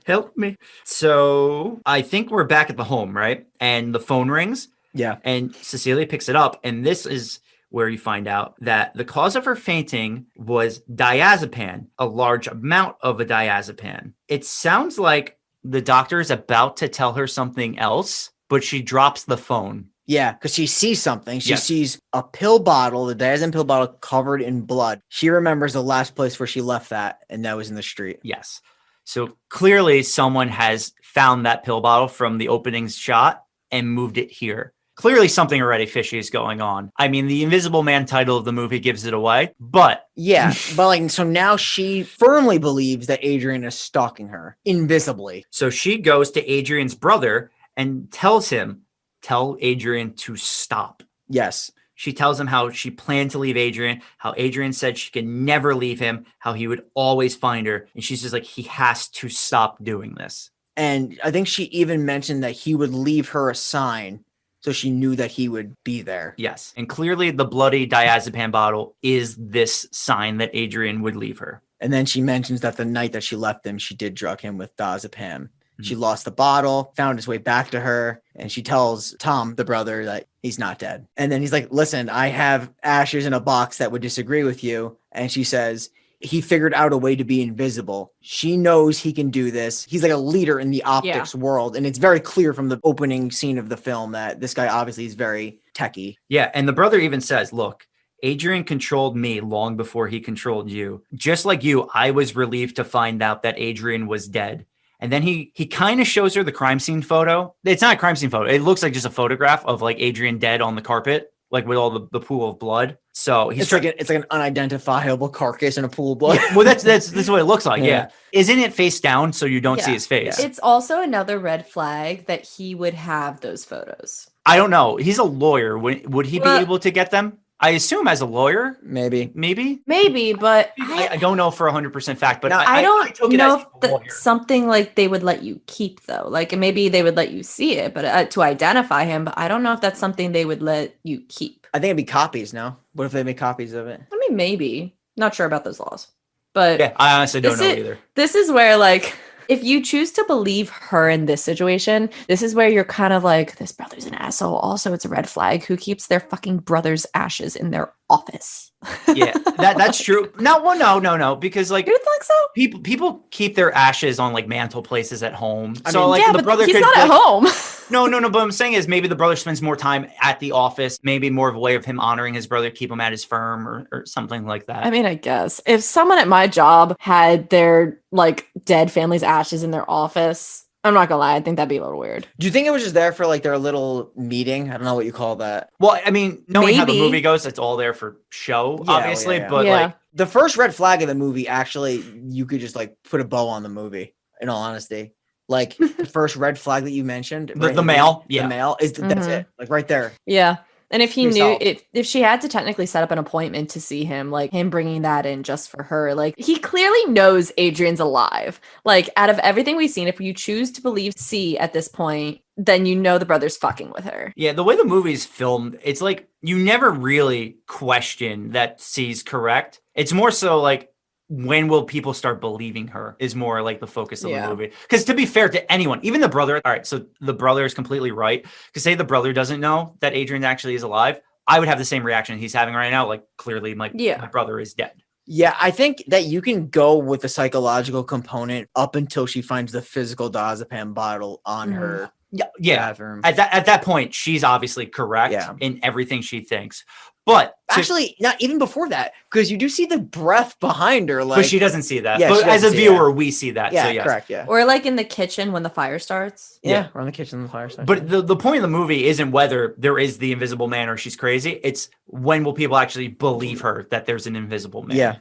Help me. So I think we're back at the home, right? And the phone rings. Yeah. And Cecilia picks it up. And this is where you find out that the cause of her fainting was diazepam, a large amount of a diazepam. It sounds like the doctor is about to tell her something else, but she drops the phone. Yeah, because she sees something. She Yes. sees a pill bottle, the diazepam pill bottle covered in blood. She remembers the last place where she left that, and that was in the street. Yes. So clearly someone has found that pill bottle from the opening shot and moved it here. Clearly something already fishy is going on. I mean, the Invisible Man title of the movie gives it away, but Yeah, but like, so now she firmly believes that Adrian is stalking her invisibly. so she goes to Adrian's brother and tells him, tell Adrian to stop. Yes. She tells him how she planned to leave Adrian, how Adrian said she could never leave him, how he would always find her. And she's just like, he has to stop doing this. And I think she even mentioned that he would leave her a sign, so she knew that he would be there. Yes. And clearly the bloody diazepam bottle is this sign that Adrian would leave her. And then she mentions that the night that she left him, she did drug him with diazepam. She lost the bottle, found his way back to her, and she tells Tom, the brother, that he's not dead. And then he's like, listen, I have ashes in a box that would disagree with you. And she says, he figured out a way to be invisible. She knows he can do this. He's like a leader in the optics world. And it's very clear from the opening scene of the film that this guy obviously is very techie. Yeah. And the brother even says, look, Adrian controlled me long before he controlled you. Just like you, I was relieved to find out that Adrian was dead. And then he kind of shows her the crime scene photo. It's not a crime scene photo. It looks like just a photograph of like Adrian dead on the carpet, like with all the pool of blood. So It's like an unidentifiable carcass in a pool of blood. well, that's what it looks like. Yeah. Isn't it face down so you don't see his face? It's also another red flag that he would have those photos. I don't know. He's a lawyer. Would he be able to get them? I assume as a lawyer, Maybe. Maybe, but I don't know for 100% fact, but No, I don't took it know as if a lawyer. that's something like they would let you keep though. Like maybe they would let you see it, but to identify him. But I don't know if that's something they would let you keep. I think it'd be copies now. What if they make copies of it? I mean, maybe. Not sure about those laws, but Yeah, I honestly don't know either. This is where like. If you choose to believe her in this situation, this is where you're kind of like, this brother's an asshole. Also, it's a red flag. Who keeps their fucking brother's ashes in their office? Yeah, that's true. No, because like You think so? people keep their ashes on like mantle places at home. Yeah, the but brother he's could not at like, home. No. But I'm saying is maybe the brother spends more time at the office, maybe more of a way of him honoring his brother, keep him at his firm or something like that. I mean, I guess if someone at my job had their like dead family's ashes in their office, I'm not gonna lie, I think that'd be a little weird. Do you think it was just there for like their little meeting? I don't know what you call that. Well, I mean, knowing how the Maybe. movie goes, it's all there for show, Yeah, obviously. yeah. But Yeah. like, The first red flag of the movie, actually, you could just like put a bow on the movie, in all honesty. Like the first red flag that you mentioned, the male, the male is that's Mhm. it. Like right there. Yeah. And if he Yourself. knew if she had to technically set up an appointment to see him, like him bringing that in just for her, like he clearly knows Adrian's alive. Like out of everything we've seen, if you choose to believe C at this point, then you know the brother's fucking with her. yeah, the way the movie's filmed, it's like you never really question that C's correct. It's more so like, when will people start believing her is more like the focus of the movie. Because to be fair to anyone, even the brother, all right, so the brother is completely right. Because say the brother doesn't know that Adrian actually is alive, I would have the same reaction he's having right now. Like clearly my brother is dead. Yeah, I think that you can go with the psychological component up until she finds the physical diazepam bottle on her bathroom. At that point, she's obviously correct in everything she thinks. But actually, not even before that, because you do see the breath behind her. Like, but she doesn't see that. Yeah, but she as a doesn't see viewer, we see that. Yeah, so yes. correct. Yeah. Or like in the kitchen when the fire starts. Yeah, or in the kitchen, the fire starts. But the point of the movie isn't whether there is the invisible man or she's crazy. It's when will people actually believe her that there's an invisible man? Yeah.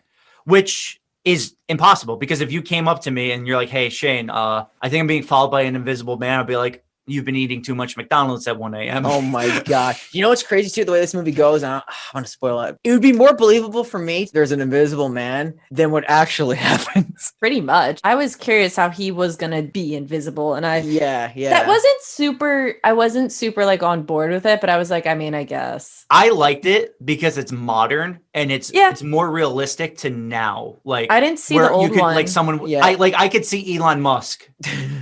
Which is impossible, because if you came up to me and you're like, hey, Shane, I think I'm being followed by an invisible man, I'd be like, you've been eating too much McDonald's at 1 a.m. Oh my God. You know what's crazy too? The way this movie goes, I want to spoil it. It would be more believable for me if there's an invisible man than what actually happens. Pretty much. I was curious how he was going to be invisible. And I wasn't super like on board with it, but I was like, I mean, I guess. I liked it because it's modern and it's more realistic to now. Like I didn't see where the old you could, one. like someone, I could see Elon Musk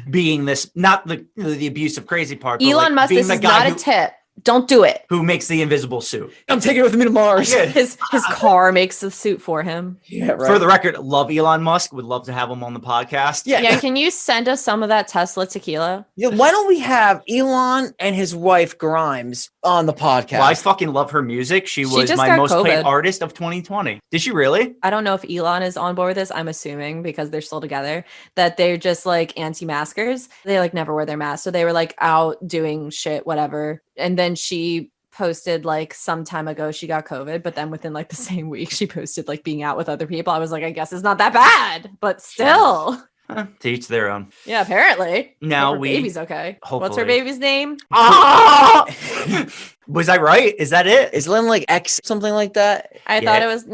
being this, not the abusive crazy part. But Elon like Musk, being this the is guy not a tip. Don't do it. Who makes the invisible suit? I'm taking it with me to Mars. Yeah. His car makes the suit for him. Yeah, right. For the record, love Elon Musk. Would love to have him on the podcast. Yeah, can you send us some of that Tesla tequila? Yeah, why don't we have Elon and his wife Grimes on the podcast? Well, I fucking love her music. She was just my got most played COVID. artist of 2020. Did she really? I don't know if Elon is on board with this. I'm assuming because they're still together that they're just like anti-maskers. They like never wear their mask. So they were like out doing shit, whatever. And then she posted like some time ago she got COVID, but then within like the same week she posted like being out with other people. I was like, I guess it's not that bad, but still. To each their own. Yeah, apparently. Now Hope her baby's okay. What's her hopefully. baby's name? Ah! Was I right? Is that it? Is Lynn like X something like that? I Yeah. thought it was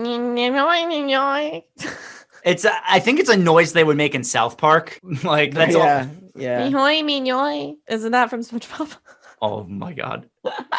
It's. I think it's a noise they would make in South Park. Like that's yeah, yeah. Isn't that from SpongeBob? all. Oh my god.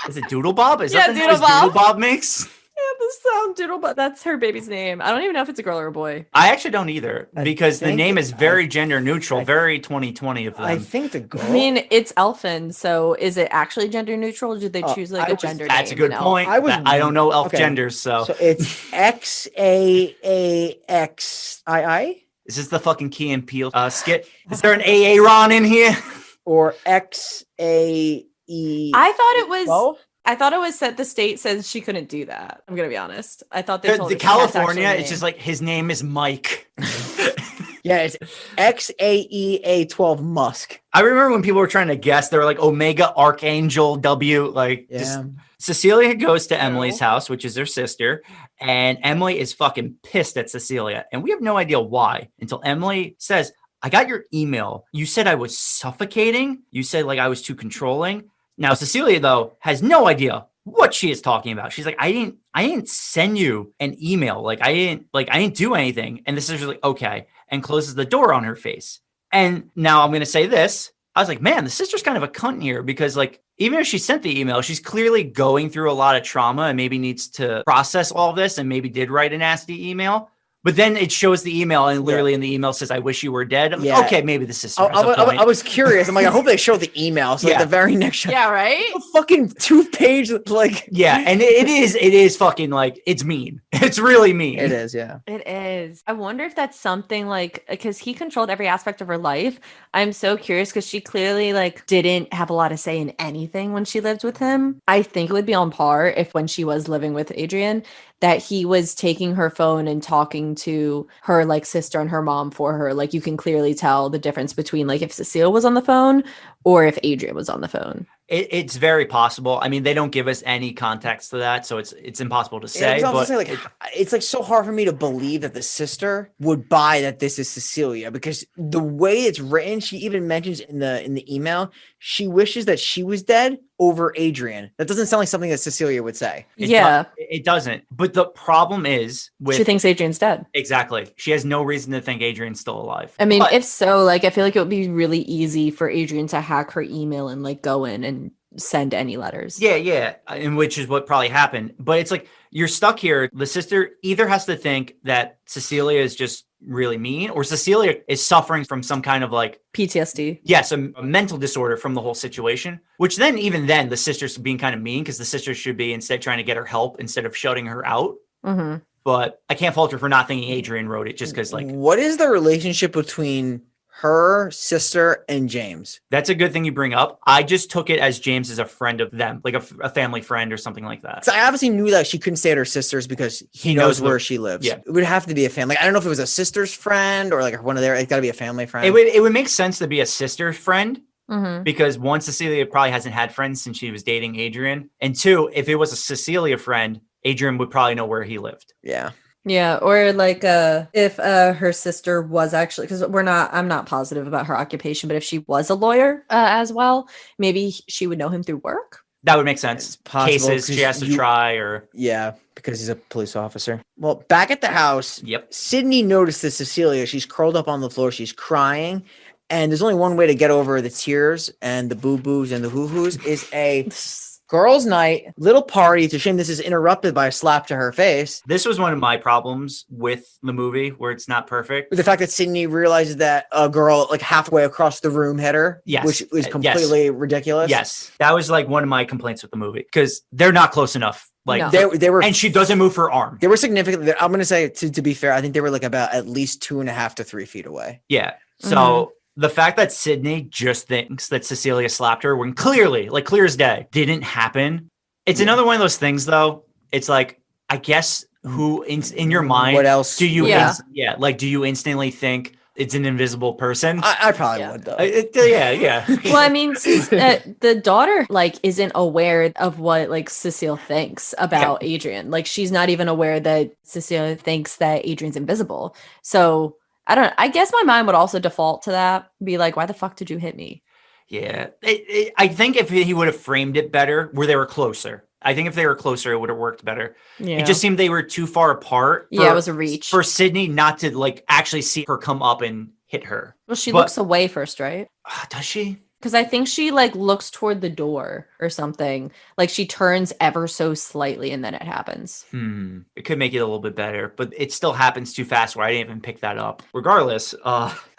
Is it Doodle Bob? Is Yeah, that the Doodle noise Bob. Doodle Bob makes? Yeah, the sound doodle, but that's her baby's name. I don't even know if it's a girl or a boy. I actually don't either because the think name is very I- gender neutral, very 2020 of them. I think the girl. I mean, it's Elfin, so is it actually gender neutral? Or did they Oh, choose like I a was- gender That's a name? good and elf? point. I don't know elf okay. genders, so. So it's XAAXII Is this the fucking Key and Peele skit? Is there an Aaron in here? or XAE? I thought it was that the state says she couldn't do that. I'm gonna be honest. I thought they told The her she had to actually California, it's name. just like his name is Mike. Yeah, it's XAEA12 Musk. I remember when people were trying to guess, they were like Omega Archangel W. Like, Yeah. Cecilia goes to Emily's house, which is her sister, and Emily is fucking pissed at Cecilia. And we have no idea why until Emily says, I got your email. You said I was suffocating. You said like I was too controlling. Now, Cecilia, though, has no idea what she is talking about. She's like, I didn't send you an email. Like, I didn't do anything. And the sister's like, okay, and closes the door on her face. And now I'm going to say this. I was like, man, the sister's kind of a cunt here because like, even if she sent the email, she's clearly going through a lot of trauma and maybe needs to process all this and maybe did write a nasty email. But then it shows the email and literally in the email says, I wish you were dead. I'm like, Yeah. okay, maybe the sister has a point. I was curious. I'm like, I hope they show the email. So like Yeah. the very next show. Yeah, right? A fucking 2-page like Yeah, and it is fucking like, it's mean. It's really mean. it is, yeah. It is. I wonder if that's something like because he controlled every aspect of her life. I'm so curious because she clearly like didn't have a lot of say in anything when she lived with him. I think it would be on par if when she was living with Adrian that he was taking her phone and talking to her like sister and her mom for her. Like you can clearly tell the difference between like if Cecilia was on the phone or if Adrian was on the phone. It's very possible. I mean, they don't give us any context to that, so it's impossible to say. Yeah, I was But gonna say, like, it's like so hard for me to believe that the sister would buy that this is Cecilia because the way it's written, she even mentions in the email she wishes that she was dead over Adrian. That doesn't sound like something that Cecilia would say. it doesn't. But the problem is with She thinks Adrian's dead. exactly. She has no reason to think Adrian's still alive. I mean, But- if so, like I feel like it would be really easy for Adrian to hack her email and like go in and send any letters. Yeah, and which is what probably happened. But it's like you're stuck here. The sister either has to think that Cecilia is just really mean, or Cecilia is suffering from some kind of like PTSD. yes, a mental disorder from the whole situation. Which then, even then, the sister's being kind of mean because the sister should be instead trying to get her help instead of shutting her out. Mm-hmm. But I can't fault her for not thinking Adrian wrote it just because like What is the relationship between her sister and James? that's a good thing you bring up. I just took it as James is a friend of them, like a family friend or something like that. So I obviously knew that she couldn't stay at her sister's because he knows where she lives. Yeah. It would have to be a family. I don't know if it was a sister's friend or like one of their. It's got to be a family friend. It would make sense to be a sister friend Mm-hmm. because one, Cecilia probably hasn't had friends since she was dating Adrian, and two, if it was a Cecilia friend, Adrian would probably know where he lived. Yeah. Yeah, or like if her sister was actually because I'm not positive about her occupation, but if she was a lawyer as well, maybe she would know him through work. That would make sense. It's possible, Cases she 'cause has to try or Yeah, because he's a police officer. Well, back at the house, yep. Sydney notices Cecilia. She's curled up on the floor. She's crying. And there's only one way to get over the tears and the boo-boos and the hoo-hoos is a Girls' night, little party. It's a shame this is interrupted by a slap to her face. This was one of my problems with the movie where it's not perfect. The fact that Sydney realizes that a girl like halfway across the room hit her, Yes. which was completely ridiculous. Yes. That was like one of my complaints with the movie because they're not close enough. Like No. They were, and she doesn't move her arm. they were significant. I'm going to say, to be fair, I think they were like about at least 2.5 to 3 feet away. Yeah. So the fact that Sydney just thinks that Cecilia slapped her when clearly, like clear as day, didn't happen. It's another one of those things, though. It's like, I guess who in your mind, What else? do you, Yeah. like, do you instantly think it's an invisible person? I probably Yeah. would, though. Yeah. Well, I mean, the daughter like isn't aware of what like Cecile thinks about Adrian. Like she's not even aware that Cecilia thinks that Adrian's invisible. So I don't. I guess my mind would also default to that. Be like, why the fuck did you hit me? Yeah. I think if he would have framed it better where they were closer. I think if they were closer, it would have worked better. Yeah. It just seemed they were too far apart. Yeah, it was a reach. For Sydney not to like actually see her come up and hit her. Well, she But- looks away first, right? Does she? Because I think she like looks toward the door or something. Like she turns ever so slightly and then it happens. It could make it a little bit better, but it still happens too fast where I didn't even pick that up. Regardless,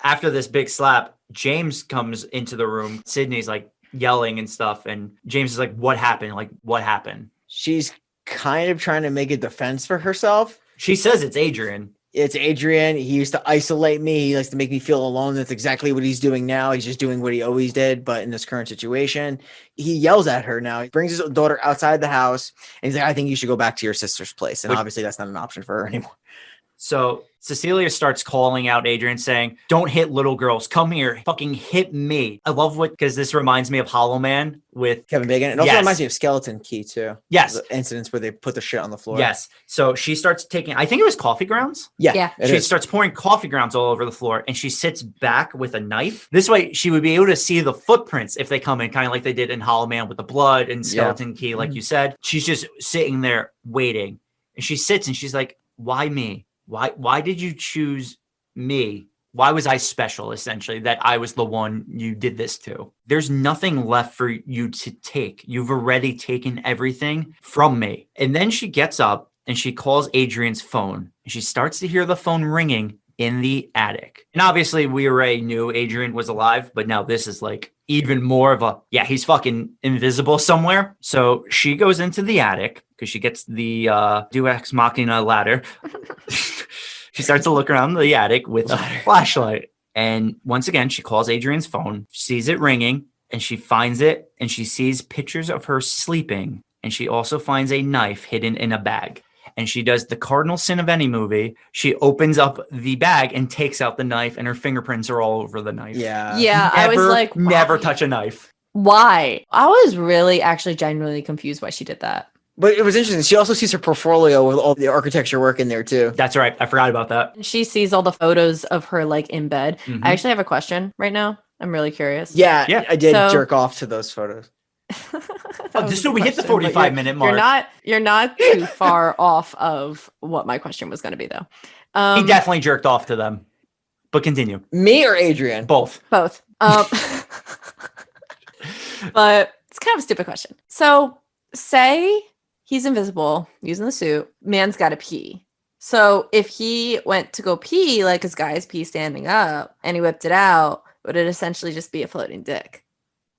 after this big slap, James comes into the room. Sydney's like yelling and stuff. And James is like, what happened? Like, what happened? She's kind of trying to make a defense for herself. She says it's Adrian. It's Adrian. He used to isolate me. He likes to make me feel alone. That's exactly what he's doing now. He's just doing what he always did, but in this current situation, he yells at her now. He brings his daughter outside the house, and he's like, I think you should go back to your sister's place. And obviously that's not an option for her anymore. So Cecilia starts calling out Adrian saying, don't hit little girls. Come here. Fucking hit me. I love because this reminds me of Hollow Man with Kevin Bacon. It also Yes. reminds me of Skeleton Key, too. Yes. The incidents where they put the shit on the floor. Yes. So she starts taking, I think it was coffee grounds. Yeah. She starts pouring coffee grounds all over the floor and she sits back with a knife. This way she would be able to see the footprints if they come in, kind of like they did in Hollow Man with the blood and Skeleton Key, like you said. She's just sitting there waiting. And she sits and she's like, why me? Why did you choose me? Why was I special, essentially, that I was the one you did this to? There's nothing left for you to take. You've already taken everything from me. And then she gets up and she calls Adrian's phone. And she starts to hear the phone ringing in the attic. And obviously, we already knew Adrian was alive, but now this is like even more of a, he's fucking invisible somewhere. So she goes into the attic because she gets the Deus Ex Machina ladder. She starts to look around the attic with a flashlight. And once again, she calls Adrian's phone, sees it ringing, and she finds it, and she sees pictures of her sleeping. And she also finds a knife hidden in a bag. And she does the cardinal sin of any movie. She opens up the bag and takes out the knife, and her fingerprints are all over the knife. Yeah. Yeah, I was like, never why? touch a knife. Why? I was really actually genuinely confused why she did that. But it was interesting. She also sees her portfolio with all the architecture work in there, too. That's right. I forgot about that. She sees all the photos of her like in bed. Mhm. I actually have a question right now. I'm really curious. Yeah, I did So- jerk off to those photos. Oh, just so we hit the 45-minute mark. You're not too far off of what my question was going to be, though. He definitely jerked off to them. But continue. Me or Adrian? Both. Both. But it's kind of a stupid question. So, say he's invisible using the suit. Man's got to pee. So, if he went to go pee, like his guy's pee standing up, and he whipped it out, would it essentially just be a floating dick?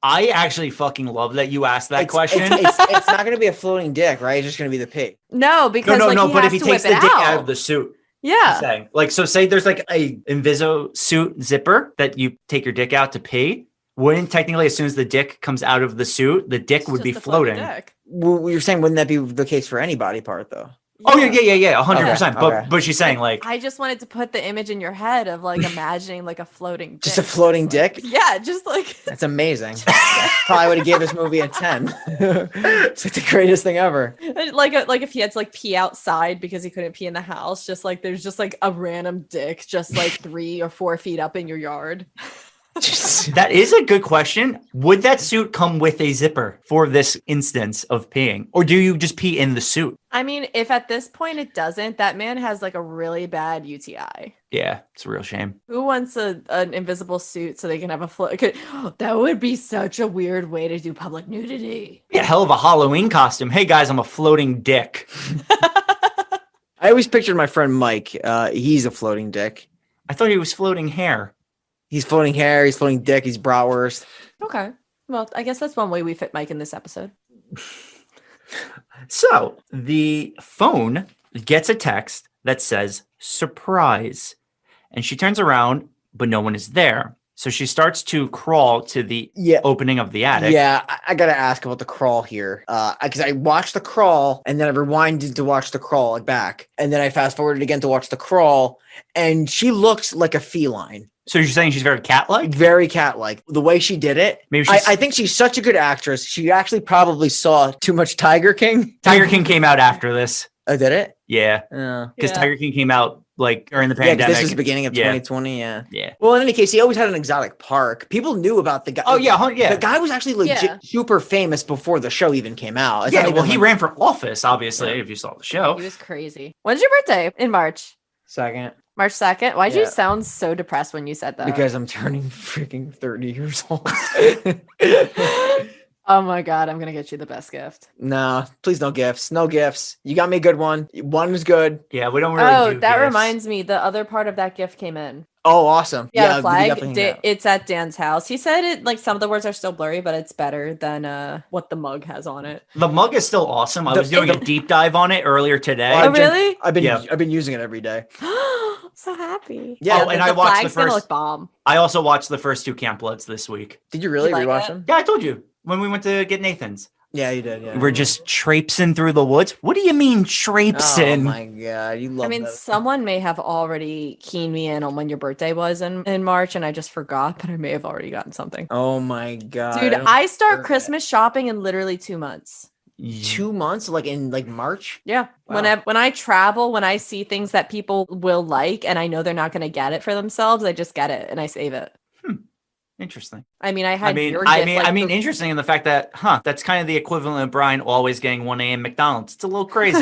I actually fucking love that you asked that question. It's not going to be a floating dick, right? It's just going to be the pig. No, because no. he But has if he to takes the whip dick it out of the suit, yeah. saying like, so say there's like a Inviso suit zipper that you take your dick out to pee. Wouldn't technically, as soon as the dick comes out of the suit, the dick would be floating. Well, you're saying wouldn't that be the case for any body part, though? Oh yeah, 100%. Okay. But she's saying like, I just wanted to put the image in your head of like imagining like a floating dick. Just a floating dick? Yeah, just like That's amazing. Probably would have gave this movie a 10. It's like the greatest thing ever. like if he had to like pee outside because he couldn't pee in the house, just like there's just like a random dick just like 3 or 4 feet up in your yard. That is a good question. Would that suit come with a zipper for this instance of peeing? Or do you just pee in the suit? I mean, if at this point it doesn't, that man has like a really bad UTI. Yeah, it's a real shame. Who wants an invisible suit so they can have a float? That would be such a weird way to do public nudity. Be a hell of a Halloween costume. Hey guys, I'm a floating dick. I always pictured my friend Mike. He's a floating dick. I thought he was floating hair. He's floating hair. He's floating dick. He's bratwurst. Okay. Well, I guess that's one way we fit Mike in this episode. So the phone gets a text that says surprise. And she turns around, but no one is there. So she starts to crawl to the opening of the attic. Yeah, I got to ask about the crawl here. Because I watched the crawl and then I rewinded to watch the crawl back. And then I fast forwarded again to watch the crawl. And she looks like a feline. So you're saying she's very cat-like? Very cat-like. The way she did it. Maybe I think she's such a good actress. She actually probably saw too much Tiger King. Tiger King came out after this. Oh, did it? Yeah. Because Tiger King came out like during the pandemic. Yeah, this was the beginning of 2020. Yeah. Yeah. Well, in any case, he always had an exotic park. People knew about the guy. Oh, yeah. Yeah. The guy was actually legit super famous before the show even came out. It's well, he ran for office, obviously, if you saw the show. He was crazy. When's your birthday? In March. Second. March 2nd? Why'd you sound so depressed when you said that? Because I'm turning freaking 30 years old. Oh my God, I'm going to get you the best gift. Nah, please no gifts. No gifts. You got me a good one. One was good. Yeah, we don't really do that gifts. reminds me. The other part of that gift came in. Oh, awesome. Yeah, the flag. It's at Dan's house. He said it like some of the words are still blurry, but it's better than what the mug has on it. The mug is still awesome. I was doing a deep dive on it earlier today. Oh, really? I've been using it every day. So happy. Yeah, and I watched the first. Look bomb. I also watched the first 2 Camp Bloods this week. Did you really like rewatch it? them? Yeah, I told you when we went to get Nathan's. Yeah, you did. Yeah, We're just traipsing through the woods. What do you mean traipsing? Oh my God, you love. I mean, someone may have already keyed me in on when your birthday was in March, and I just forgot, but I may have already gotten something. Oh my God, dude! I start Christmas shopping in literally 2 months. 2 months, like in March. Yeah. Wow. When I travel, when I see things that people will like, and I know they're not going to get it for themselves, I just get it and I save it. Interesting. I mean, your gift, interesting in the fact that, that's kind of the equivalent of Brian always getting 1 a.m. McDonald's. It's a little crazy.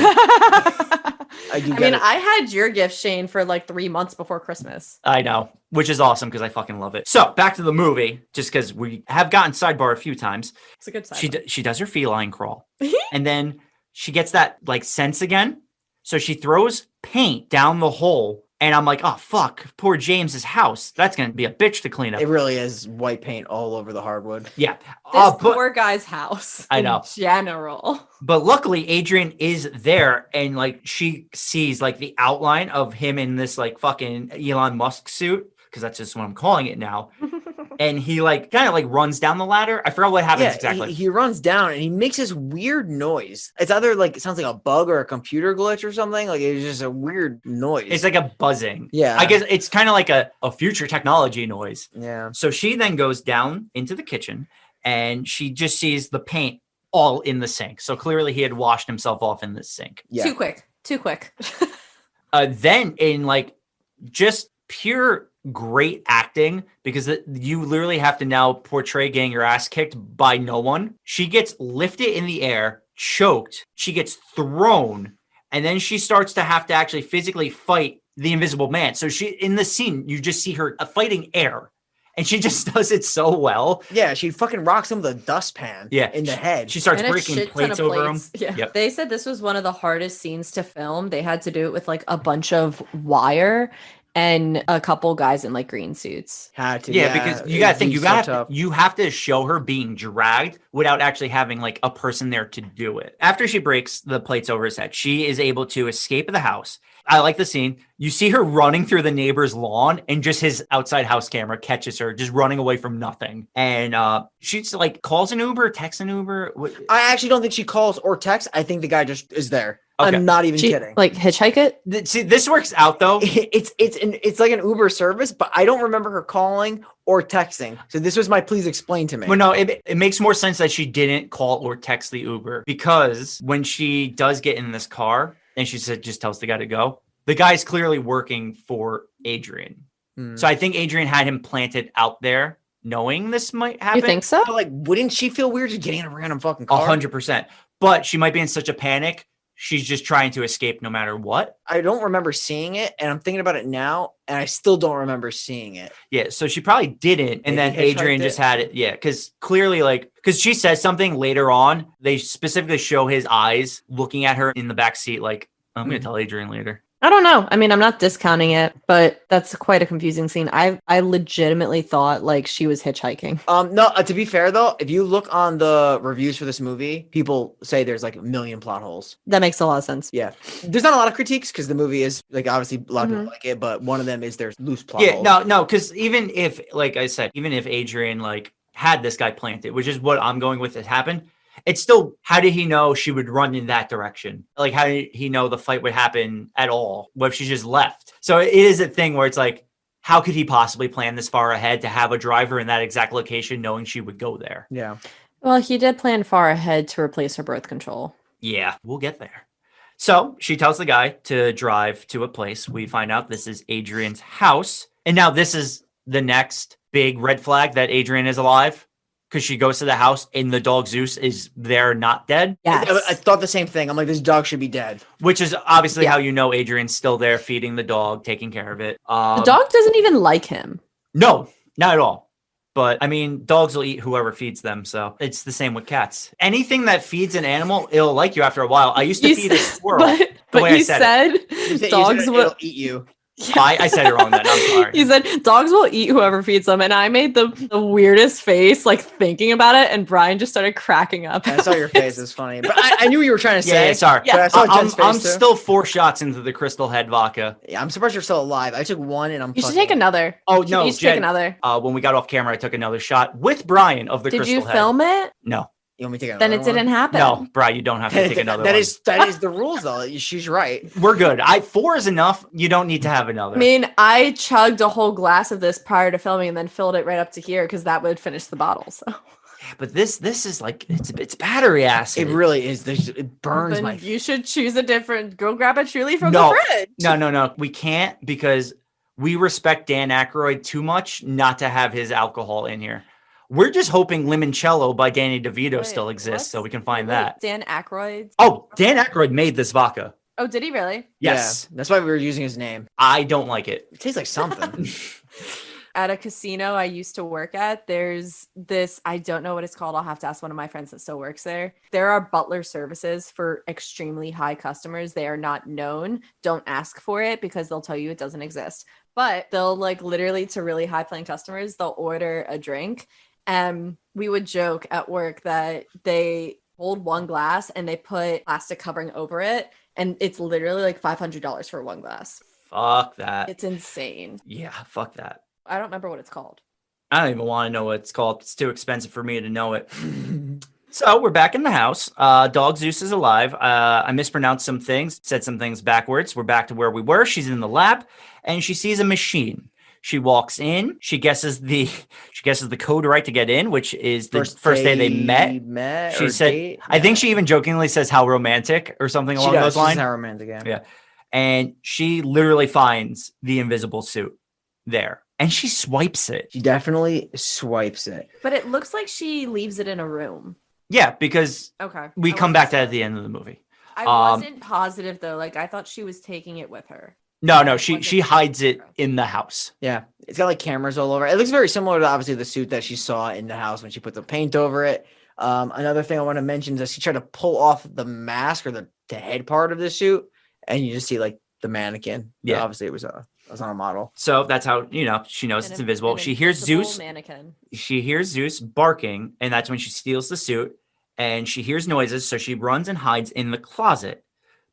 I had your gift, Shane, for like 3 months before Christmas. I know, which is awesome because I fucking love it. So back to the movie, just because we have gotten sidebar a few times. It's a good sidebar. She does her feline crawl, and then she gets that like sense again. So she throws paint down the hole. And I'm like, oh, fuck, poor James's house. That's going to be a bitch to clean up. It really is white paint all over the hardwood. Yeah. This poor guy's house. I know. In general. But luckily, Adrian is there. And like, she sees like the outline of him in this like fucking Elon Musk suit. Because that's just what I'm calling it now. And he like kind of like runs down the ladder. I forgot what happens exactly. He runs down and he makes this weird noise. It's either like, it sounds like a bug or a computer glitch or something. Like it's just a weird noise. It's like a buzzing. Yeah. I guess it's kind of like a future technology noise. Yeah. So she then goes down into the kitchen and she just sees the paint all in the sink. So clearly he had washed himself off in the sink. Yeah. Too quick. Then in like just pure great acting, because you literally have to now portray getting your ass kicked by no one. She gets lifted in the air, choked. She gets thrown, and then she starts to have to actually physically fight the Invisible Man. So she, in the scene, you just see her fighting air, and she just does it so well. Yeah, she fucking rocks him with a dustpan. In the head. She starts breaking plates over him. Yeah. Yep. They said this was one of the hardest scenes to film. They had to do it with like a bunch of wire and a couple guys in like green suits. Had to, because you gotta think you have to show her being dragged without actually having like a person there to do it. After she breaks the plates over his head, she is able to escape the house. I like the scene. You see her running through the neighbor's lawn, and just his outside house camera catches her just running away from nothing. And she's like calls an Uber, texts an Uber. I actually don't think she calls or texts. I think the guy just is there. Okay. I'm not even kidding. Like hitchhike it? See, this works out though. It's like an Uber service, but I don't remember her calling or texting. So this was my please explain to me. Well, no, it makes more sense that she didn't call or text the Uber, because when she does get in this car and she said just tells the guy to go, the guy's clearly working for Adrian. So I think Adrian had him planted out there knowing this might happen. You think so? But like, wouldn't she feel weird just getting in a random fucking car? 100%. But she might be in such a panic. She's just trying to escape no matter what. I don't remember seeing it, and I'm thinking about it now, and I still don't remember seeing it. Yeah, so she probably didn't. And then Maybe hitchhiked Adrian just had it. Yeah, because clearly, because she says something later on, they specifically show his eyes looking at her in the back seat, like, I'm going to tell Adrian later. I don't know. I mean, I'm not discounting it, but that's quite a confusing scene. I legitimately thought like she was hitchhiking. No, to be fair though, if you look on the reviews for this movie, people say there's like a million plot holes. That makes a lot of sense. Yeah. There's not a lot of critiques because the movie is like obviously a lot of people like it, but one of them is there's loose plot holes. No, because even if, like I said, even if Adrian like had this guy planted, which is what I'm going with it happened, it's still, how did he know she would run in that direction? Like, how did he know the fight would happen at all? What if she just left? So it is a thing where it's like, how could he possibly plan this far ahead to have a driver in that exact location knowing she would go there? Yeah. Well, he did plan far ahead to replace her birth control. Yeah, we'll get there. So she tells the guy to drive to a place. We find out this is Adrian's house. And now this is the next big red flag that Adrian is alive. Because she goes to the house and the dog Zeus is there, not dead. Yes. I thought the same thing. I'm like, this dog should be dead. Which is obviously how you know Adrian's still there, feeding the dog, taking care of it. The dog doesn't even like him. No, not at all. But I mean, dogs will eat whoever feeds them. So it's the same with cats. Anything that feeds an animal, it'll like you after a while. I used to feed a squirrel. But you said dogs will it'll eat you. Yeah. I said it wrong then. I'm sorry. You said dogs will eat whoever feeds them, and I made the weirdest face, like thinking about it, and Brian just started cracking up. I saw your face. It's funny, but I knew what you were trying to say. Yeah, sorry. But I saw Jen's face I'm too. still 4 shots into the Crystal Head vodka. Yeah, I'm surprised you're still alive. I took one, and I'm. You should take another. Oh You no, should Jen, take another. when we got off camera, I took another shot with Brian of the Did Crystal you Head. film it? No. You want me to take another Then it didn't happen. No, Brian, you don't have to take another one. That is the rules, though. She's right. We're good. 4 is enough. You don't need to have another. I mean, I chugged a whole glass of this prior to filming and then filled it right up to here because that would finish the bottle. So, yeah, but this is like it's battery acid. It really is. It burns then my. you should choose a different. Go grab a Truly from No. the fridge. No. We can't because we respect Dan Aykroyd too much not to have his alcohol in here. We're just hoping Limoncello by Danny DeVito Wait, still exists, so we can find Wait, that. Dan Aykroyd. Oh, Dan Aykroyd made this vodka. Oh, did he really? Yes. Yeah, that's why we were using his name. I don't like it. It tastes like something. At a casino I used to work at, there's this, I don't know what it's called. I'll have to ask one of my friends that still works there. There are butler services for extremely high customers. They are not known. Don't ask for it because they'll tell you it doesn't exist. But they'll like literally to really high paying customers, they'll order a drink. And we would joke at work that they hold one glass and they put plastic covering over it. And it's literally like $500 for one glass. Fuck that. It's insane. Yeah, fuck that. I don't remember what it's called. I don't even want to know what it's called. It's too expensive for me to know it. So we're back in the house. Dog Zeus is alive. I mispronounced some things, said some things backwards. We're back to where we were. She's in the lab and she sees a machine. She walks in. She guesses the code right to get in, which is the first day they met. She said, I think she even jokingly says how romantic or something along those lines. She's how romantic, yeah. And she literally finds the invisible suit there. And she swipes it. She definitely swipes it. But it looks like she leaves it in a room. Yeah, because we come back to that at the end of the movie. I wasn't positive though. Like I thought she was taking it with her. No, she hides it in the house. Yeah, it's got like cameras all over. It looks very similar to obviously the suit that she saw in the house when she put the paint over it. Another thing I want to mention is that she tried to pull off the mask or the head part of the suit, and you just see like the mannequin. Yeah, obviously it was on a model. So that's how she knows it's invisible. She hears Zeus. Mannequin. She hears Zeus barking, and that's when she steals the suit. And she hears noises, so she runs and hides in the closet.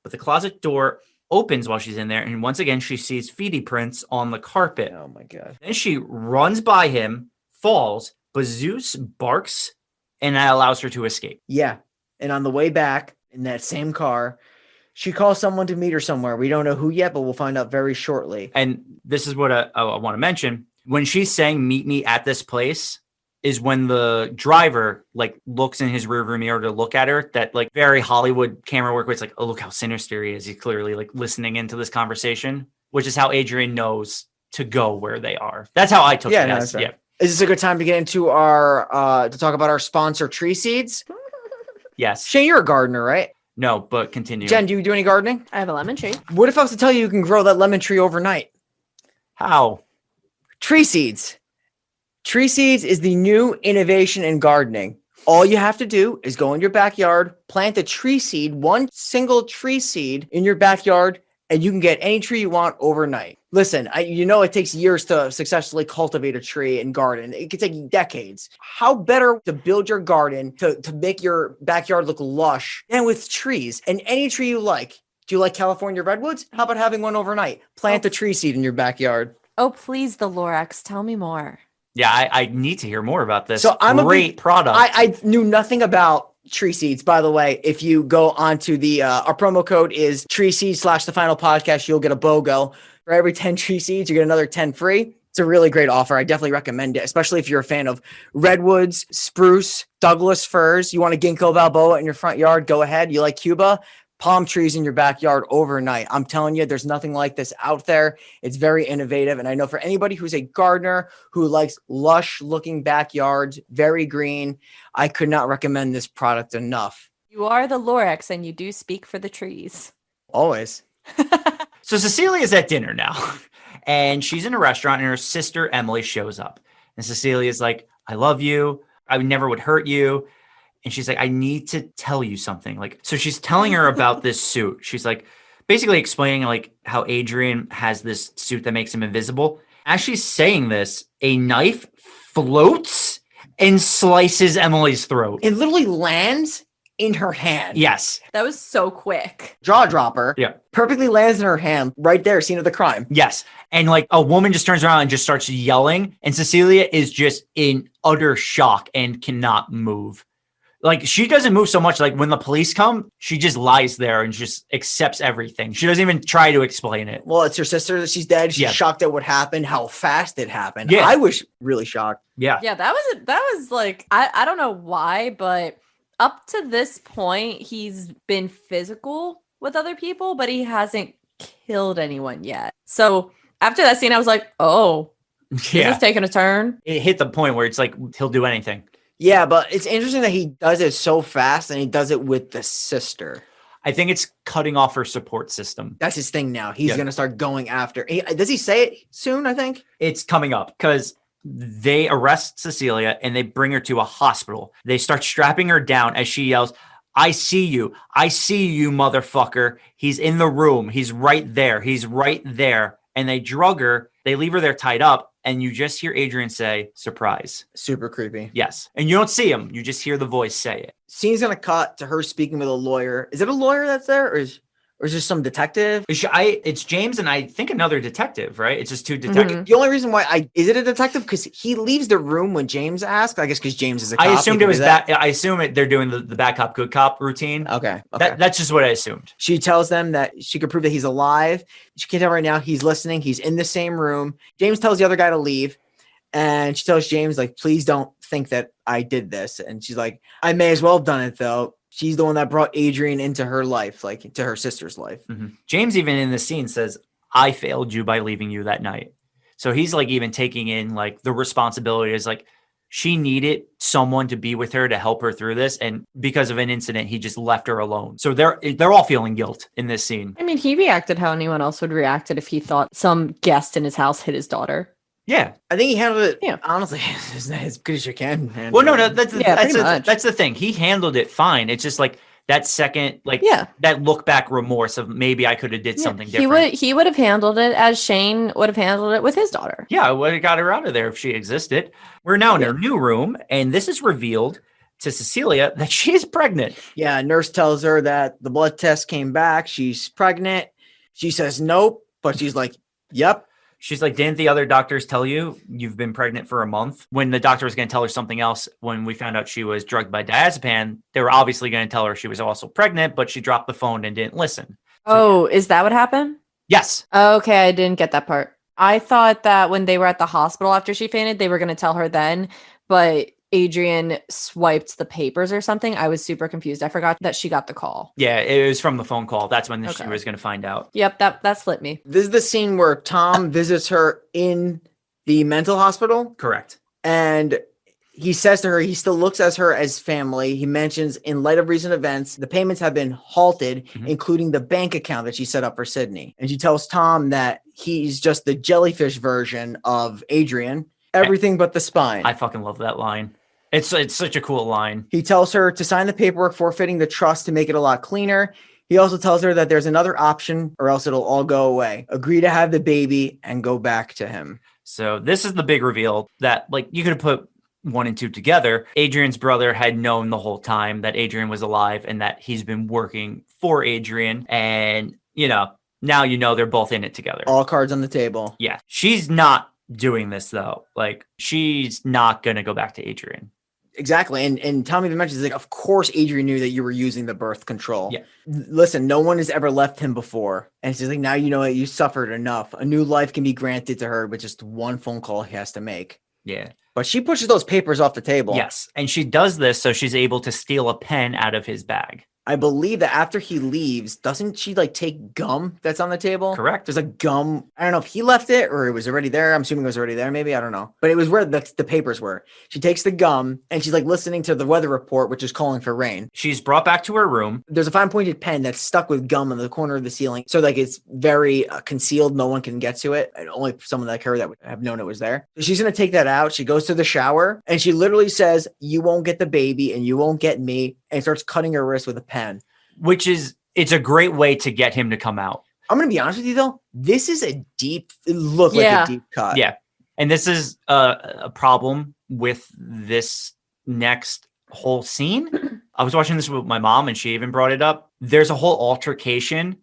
But the closet door opens while she's in there, and once again she sees feety prints on the carpet. Oh my god. Then she runs by him, falls, but Zeus barks, and that allows her to escape. Yeah, and on the way back in that same car, she calls someone to meet her somewhere. We don't know who yet, but we'll find out very shortly. And this is what I want to mention. When she's saying meet me at this place is when the driver like looks in his rearview mirror to look at her. That like very Hollywood camera work where it's like, oh, look how sinister he is. He's clearly like listening into this conversation, which is how Adrian knows to go where they are. That's how I took it. No, Yeah. Is this a good time to get into our to talk about our sponsor, Tree Seeds? Yes. Shane, you're a gardener, right? No, but continue. Jen, do you do any gardening? I have a lemon tree. What if I was to tell you can grow that lemon tree overnight? How? Tree Seeds. Tree Seeds is the new innovation in gardening. All you have to do is go in your backyard, plant a tree seed, one single tree seed in your backyard, and you can get any tree you want overnight. Listen, it takes years to successfully cultivate a tree and garden. It could take decades. How better to build your garden to make your backyard look lush than with trees and any tree you like. Do you like California redwoods? How about having one overnight? Plant a tree seed in your backyard. Oh, please, the Lorax. Tell me more. Yeah, I need to hear more about this. So I'm great product. I knew nothing about tree seeds. By the way, if you go onto the our promo code is tree seeds / the final podcast, you'll get a BOGO. For every 10 tree seeds, you get another 10 free. It's a really great offer. I definitely recommend it, especially if you're a fan of redwoods, spruce, Douglas firs. You want a ginkgo biloba in your front yard, go ahead. You like Cuba, palm trees in your backyard overnight. I'm telling you, there's nothing like this out there. It's very innovative. And I know for anybody who's a gardener who likes lush looking backyards, very green, I could not recommend this product enough. You are the Lorax and you do speak for the trees. Always. So Cecilia's at dinner now, and she's in a restaurant, and her sister Emily shows up. And Cecilia's like, I love you. I never would hurt you. And she's like, I need to tell you something. So she's telling her about this suit. She's like, basically explaining how Adrian has this suit that makes him invisible. As she's saying this, a knife floats and slices Emily's throat. It literally lands in her hand. Yes. That was so quick. Jaw dropper. Yeah. Perfectly lands in her hand right there, scene of the crime. Yes. And a woman just turns around and just starts yelling. And Cecilia is just in utter shock and cannot move. She doesn't move so much. When the police come, she just lies there and just accepts everything. She doesn't even try to explain it. Well, it's her sister that she's dead. She's shocked at what happened, how fast it happened. Yeah. I was really shocked. Yeah. Yeah, that was I don't know why, but up to this point, he's been physical with other people, but he hasn't killed anyone yet. So after that scene, I was like, oh, this is taking a turn. It hit the point where it's he'll do anything. Yeah, but it's interesting that he does it so fast and he does it with the sister. I think it's cutting off her support system. That's his thing now. He's going to start going after. Does he say it soon, I think? It's coming up because they arrest Cecilia and they bring her to a hospital. They start strapping her down as she yells, I see you. I see you, motherfucker. He's in the room. He's right there. He's right there. And they drug her. They leave her there tied up. And you just hear Adrian say, surprise. Super creepy. Yes. And you don't see him. You just hear the voice say it. Scene's going to cut to her speaking with a lawyer. Is it a lawyer that's there? Or is there some detective? It's James and I think another detective, right? It's just two detectives. Mm-hmm. The only reason why is it a detective? Because he leaves the room when James asks. I guess because James is a cop. I assumed it was that. I assume they're doing the bad cop, good cop routine. Okay. That's just what I assumed. She tells them that she could prove that he's alive. She can tell right now he's listening. He's in the same room. James tells the other guy to leave. And she tells James, please don't think that I did this. And she's like, I may as well have done it, though. She's the one that brought Adrian into her life, to her sister's life. Mm-hmm. James, even in this scene, says, I failed you by leaving you that night. So he's even taking in the responsibility is she needed someone to be with her to help her through this. And because of an incident, he just left her alone. So they're all feeling guilt in this scene. I mean, he reacted how anyone else would react if he thought some guest in his house hit his daughter. Yeah. I think he handled it, honestly, as good as you can. Well, no, that's the thing. He handled it fine. It's just that second, that look back remorse of maybe I could have did something different. He would have handled it as Shane would have handled it with his daughter. Yeah, I would have got her out of there if she existed. We're now in her new room, and this is revealed to Cecilia that she is pregnant. Yeah, nurse tells her that the blood test came back. She's pregnant. She says nope, but she's like, yep. She's like, didn't the other doctors tell you you've been pregnant for a month? When the doctor was going to tell her something else, when we found out she was drugged by diazepam, they were obviously going to tell her she was also pregnant, but she dropped the phone and didn't listen. Is that what happened? Yes. Okay, I didn't get that part. I thought that when they were at the hospital after she fainted, they were going to tell her then, but Adrian swiped the papers or something. I was super confused. I forgot that she got the call. Yeah, it was from the phone call. That's when she was going to find out. Yep, that slipped me. This is the scene where Tom visits her in the mental hospital. Correct. And he says to her, he still looks at her as family. He mentions, in light of recent events, the payments have been halted, including the bank account that she set up for Sydney. And she tells Tom that he's just the jellyfish version of Adrian, everything but the spine. I fucking love that line. It's such a cool line. He tells her to sign the paperwork forfeiting the trust to make it a lot cleaner. He also tells her that there's another option or else it'll all go away. Agree to have the baby and go back to him. So this is the big reveal that, like, you could have put 1 and 2 together. Adrian's brother had known the whole time that Adrian was alive and that he's been working for Adrian. And, now they're both in it together. All cards on the table. Yeah. She's not doing this, though. Like, she's not going to go back to Adrian. Exactly. And Tom even mentions, like, of course Adrian knew that you were using the birth control. Yeah. Listen, no one has ever left him before. And she's like, now you know it, you suffered enough. A new life can be granted to her with just one phone call he has to make. Yeah. But she pushes those papers off the table. Yes. And she does this so she's able to steal a pen out of his bag. I believe that after he leaves, doesn't she like take gum that's on the table? Correct. There's a gum. I don't know if he left it or it was already there. I'm assuming it was already there. Maybe. I don't know. But it was where the papers were. She takes the gum and she's like listening to the weather report, which is calling for rain. She's brought back to her room. There's a fine pointed pen that's stuck with gum in the corner of the ceiling. So like it's very concealed. No one can get to it. And only someone like her that would have known it was there. So she's going to take that out. She goes to the shower and she literally says, you won't get the baby and you won't get me. And starts cutting her wrist with a pen. It's a great way to get him to come out. I'm going to be honest with you, though. This is it looked like a deep cut. Yeah. And this is a problem with this next whole scene. I was watching this with my mom and she even brought it up. There's a whole altercation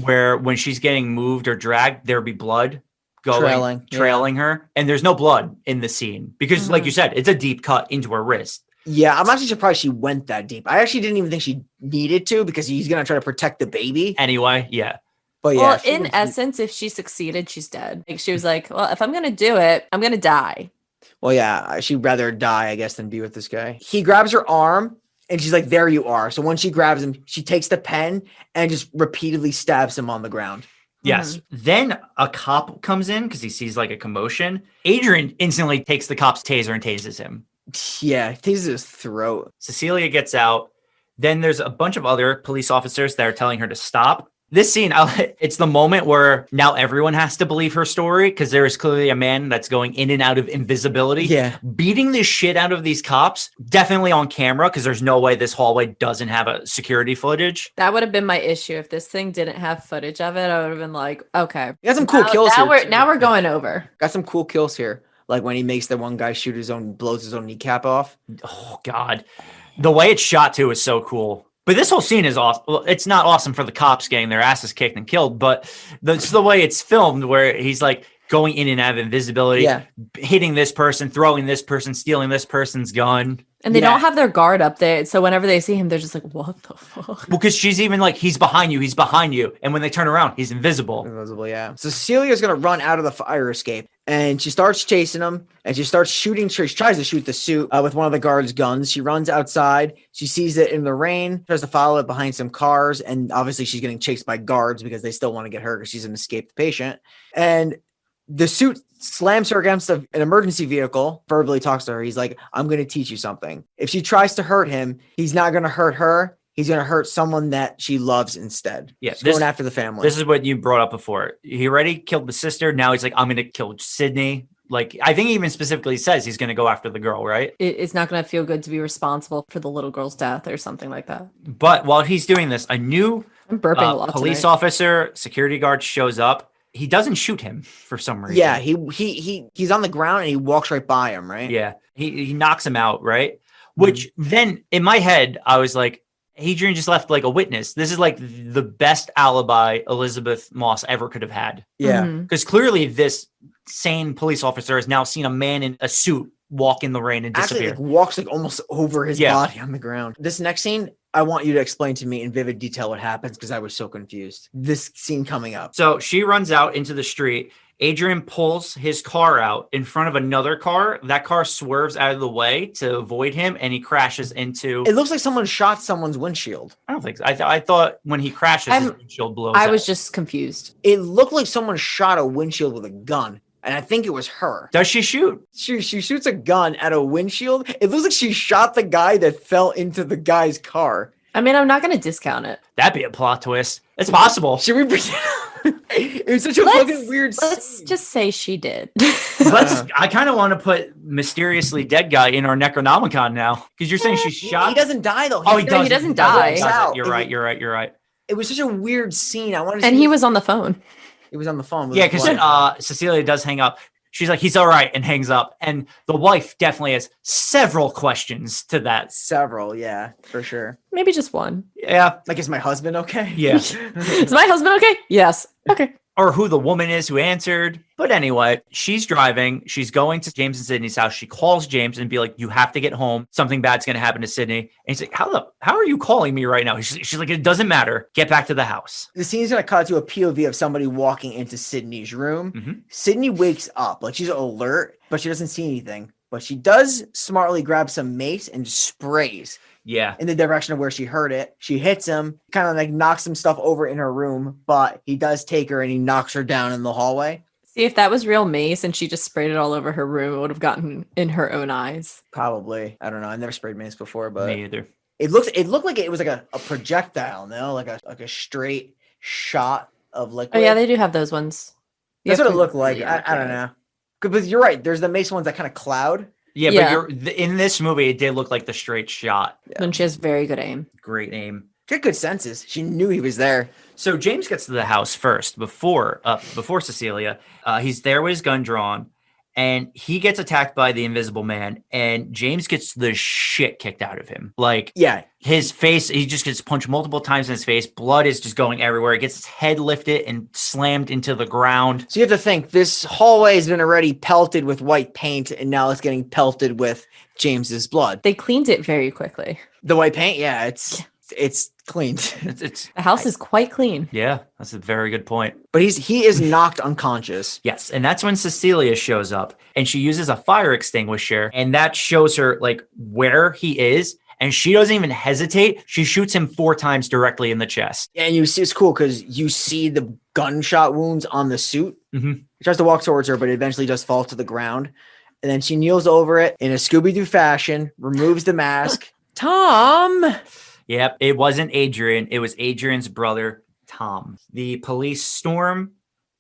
where when she's getting moved or dragged, there'll be blood trailing her. And there's no blood in the scene because, like you said, it's a deep cut into her wrist. Yeah, I'm actually surprised she went that deep. I actually didn't even think she needed to because he's going to try to protect the baby. Anyway, yeah. But yeah. Well, in essence, if she succeeded, she's dead. Like she was like, well, if I'm going to do it, I'm going to die. Well, yeah, she'd rather die, I guess, than be with this guy. He grabs her arm and she's like, there you are. So when she grabs him, she takes the pen and just repeatedly stabs him on the ground. Yes. Then a cop comes in because he sees like a commotion. Adrian instantly takes the cop's taser and tases him. Yeah, tases his throat. Cecilia gets out. Then there's a bunch of other police officers that are telling her to stop. This scene, it's the moment where now everyone has to believe her story because there is clearly a man that's going in and out of invisibility. Yeah. Beating the shit out of these cops, definitely on camera because there's no way this hallway doesn't have a security footage. That would have been my issue. If this thing didn't have footage of it, I would have been like, okay. He got some cool kills here. Now we're going over. Got some cool kills here. Like when he makes the one guy blows his own kneecap off. Oh, God. The way it's shot, too, is so cool. But this whole scene is awesome. Well, it's not awesome for the cops getting their asses kicked and killed, but the way it's filmed where he's like going in and out of invisibility, hitting this person, throwing this person, stealing this person's gun. And they don't have their guard up there. So whenever they see him, they're just like, what the fuck? Because she's even like, he's behind you. And when they turn around, he's invisible. Yeah. So Cecilia's going to run out of the fire escape and she starts chasing him and she starts shooting. She tries to shoot the suit with one of the guards' guns. She runs outside. She sees it in the rain, tries to follow it behind some cars. And obviously she's getting chased by guards because they still want to get her because she's an escaped patient. And the suit slams her against an emergency vehicle, verbally talks to her. He's like, I'm going to teach you something. If she tries to hurt him, he's not going to hurt her. He's going to hurt someone that she loves instead. Yeah. He's going after the family. This is what you brought up before. He already killed the sister. Now he's like, I'm going to kill Sydney. Like, I think he even specifically says he's going to go after the girl, right? It's not going to feel good to be responsible for the little girl's death or something like that. But while he's doing this, a new police officer, security guard shows up. He doesn't shoot him for some reason. Yeah, he's on the ground and he walks right by him, right? Yeah, he knocks him out, right? Which then in my head, I was like, Adrian just left like a witness. This is like the best alibi Elizabeth Moss ever could have had. Yeah. Because clearly this sane police officer has now seen a man in a suit walk in the rain and disappear. Actually, walks like almost over his body on the ground. This next scene, I want you to explain to me in vivid detail what happens because I was so confused. This scene coming up. So she runs out into the street. Adrian pulls his car out in front of another car. That car swerves out of the way to avoid him, and he crashes into... It looks like someone shot someone's windshield. I don't think so. I thought when he crashes, his windshield blows I out. was just confused. It looked like someone shot a windshield with a gun. and I think it was her. Does she shoot? She shoots a gun at a windshield. It looks like she shot the guy that fell into the guy's car. I mean, I'm not going to discount it. That'd be a plot twist. It's possible. Should we pretend? It was such a fucking weird Let's scene. just say she did. I kind of want to put mysteriously dead guy in our Necronomicon now because you're saying she shot. He doesn't die though. Oh, he No, does. he doesn't die. He doesn't. Out. You're right. You're right. You're right. It was such a weird scene. I wanted to And see he was on the phone. It was on the phone. with Yeah, his because wife. Cecilia does hang up. She's like, he's all right, and hangs up. And the wife definitely has several questions to that. Several, yeah, for sure. Maybe just one. Yeah. Like, is my husband okay? Yeah. Is my husband okay? Yes. Okay. Or who the woman is who answered. But anyway, she's driving. She's going to James and Sydney's house. She calls James and be like, you have to get home. Something bad's going to happen to Sydney. And he's like, how are you calling me right now? She's like, it doesn't matter. Get back to the house. The scene's gonna cut to a POV of somebody walking into Sydney's room. Mm-hmm. Sydney wakes up, like she's alert, but she doesn't see anything. But she does smartly grab some mace and sprays Yeah. in the direction of where she heard it. She hits him, kind of like knocks some stuff over in her room, but he does take her and he knocks her down in the hallway. See, if that was real mace and she just sprayed it all over her room, it would have gotten in her own eyes. Probably. I don't know. I never sprayed mace before, but Me either. it looked like it was like a projectile, no? Like a straight shot of liquid. Oh, yeah, they do have those ones. That's Yeah, what it looked like. yeah, I don't know. But you're right. There's the mace ones that kind of cloud. Yeah, Yeah. but in this movie, it did look like the straight shot. And she has very good aim. Great aim. She had good senses. She knew he was there. So James gets to the house first before Cecilia. He's there with his gun drawn, and he gets attacked by the Invisible Man. And James gets the shit kicked out of him. Like Yeah. his face, he just gets punched multiple times in his face. Blood is just going everywhere. He gets his head lifted and slammed into the ground. So you have to think this hallway has been already pelted with white paint, and now it's getting pelted with James's blood. They cleaned it very quickly. The white paint, yeah, it's cleaned. It's The house is quite clean. yeah, that's a very good point. But he is knocked unconscious. Yes, and that's when Cecilia shows up, and she uses a fire extinguisher, and that shows her like where he is, and she doesn't even hesitate. She shoots him 4 times directly in the chest. And you see, it's cool because you see the gunshot wounds on the suit. Mhm. He tries to walk towards her, but it eventually just falls to the ground. And then she kneels over it in a Scooby-Doo fashion, removes the mask. Tom! Yep, it wasn't Adrian. It was Adrian's brother, Tom. The police storm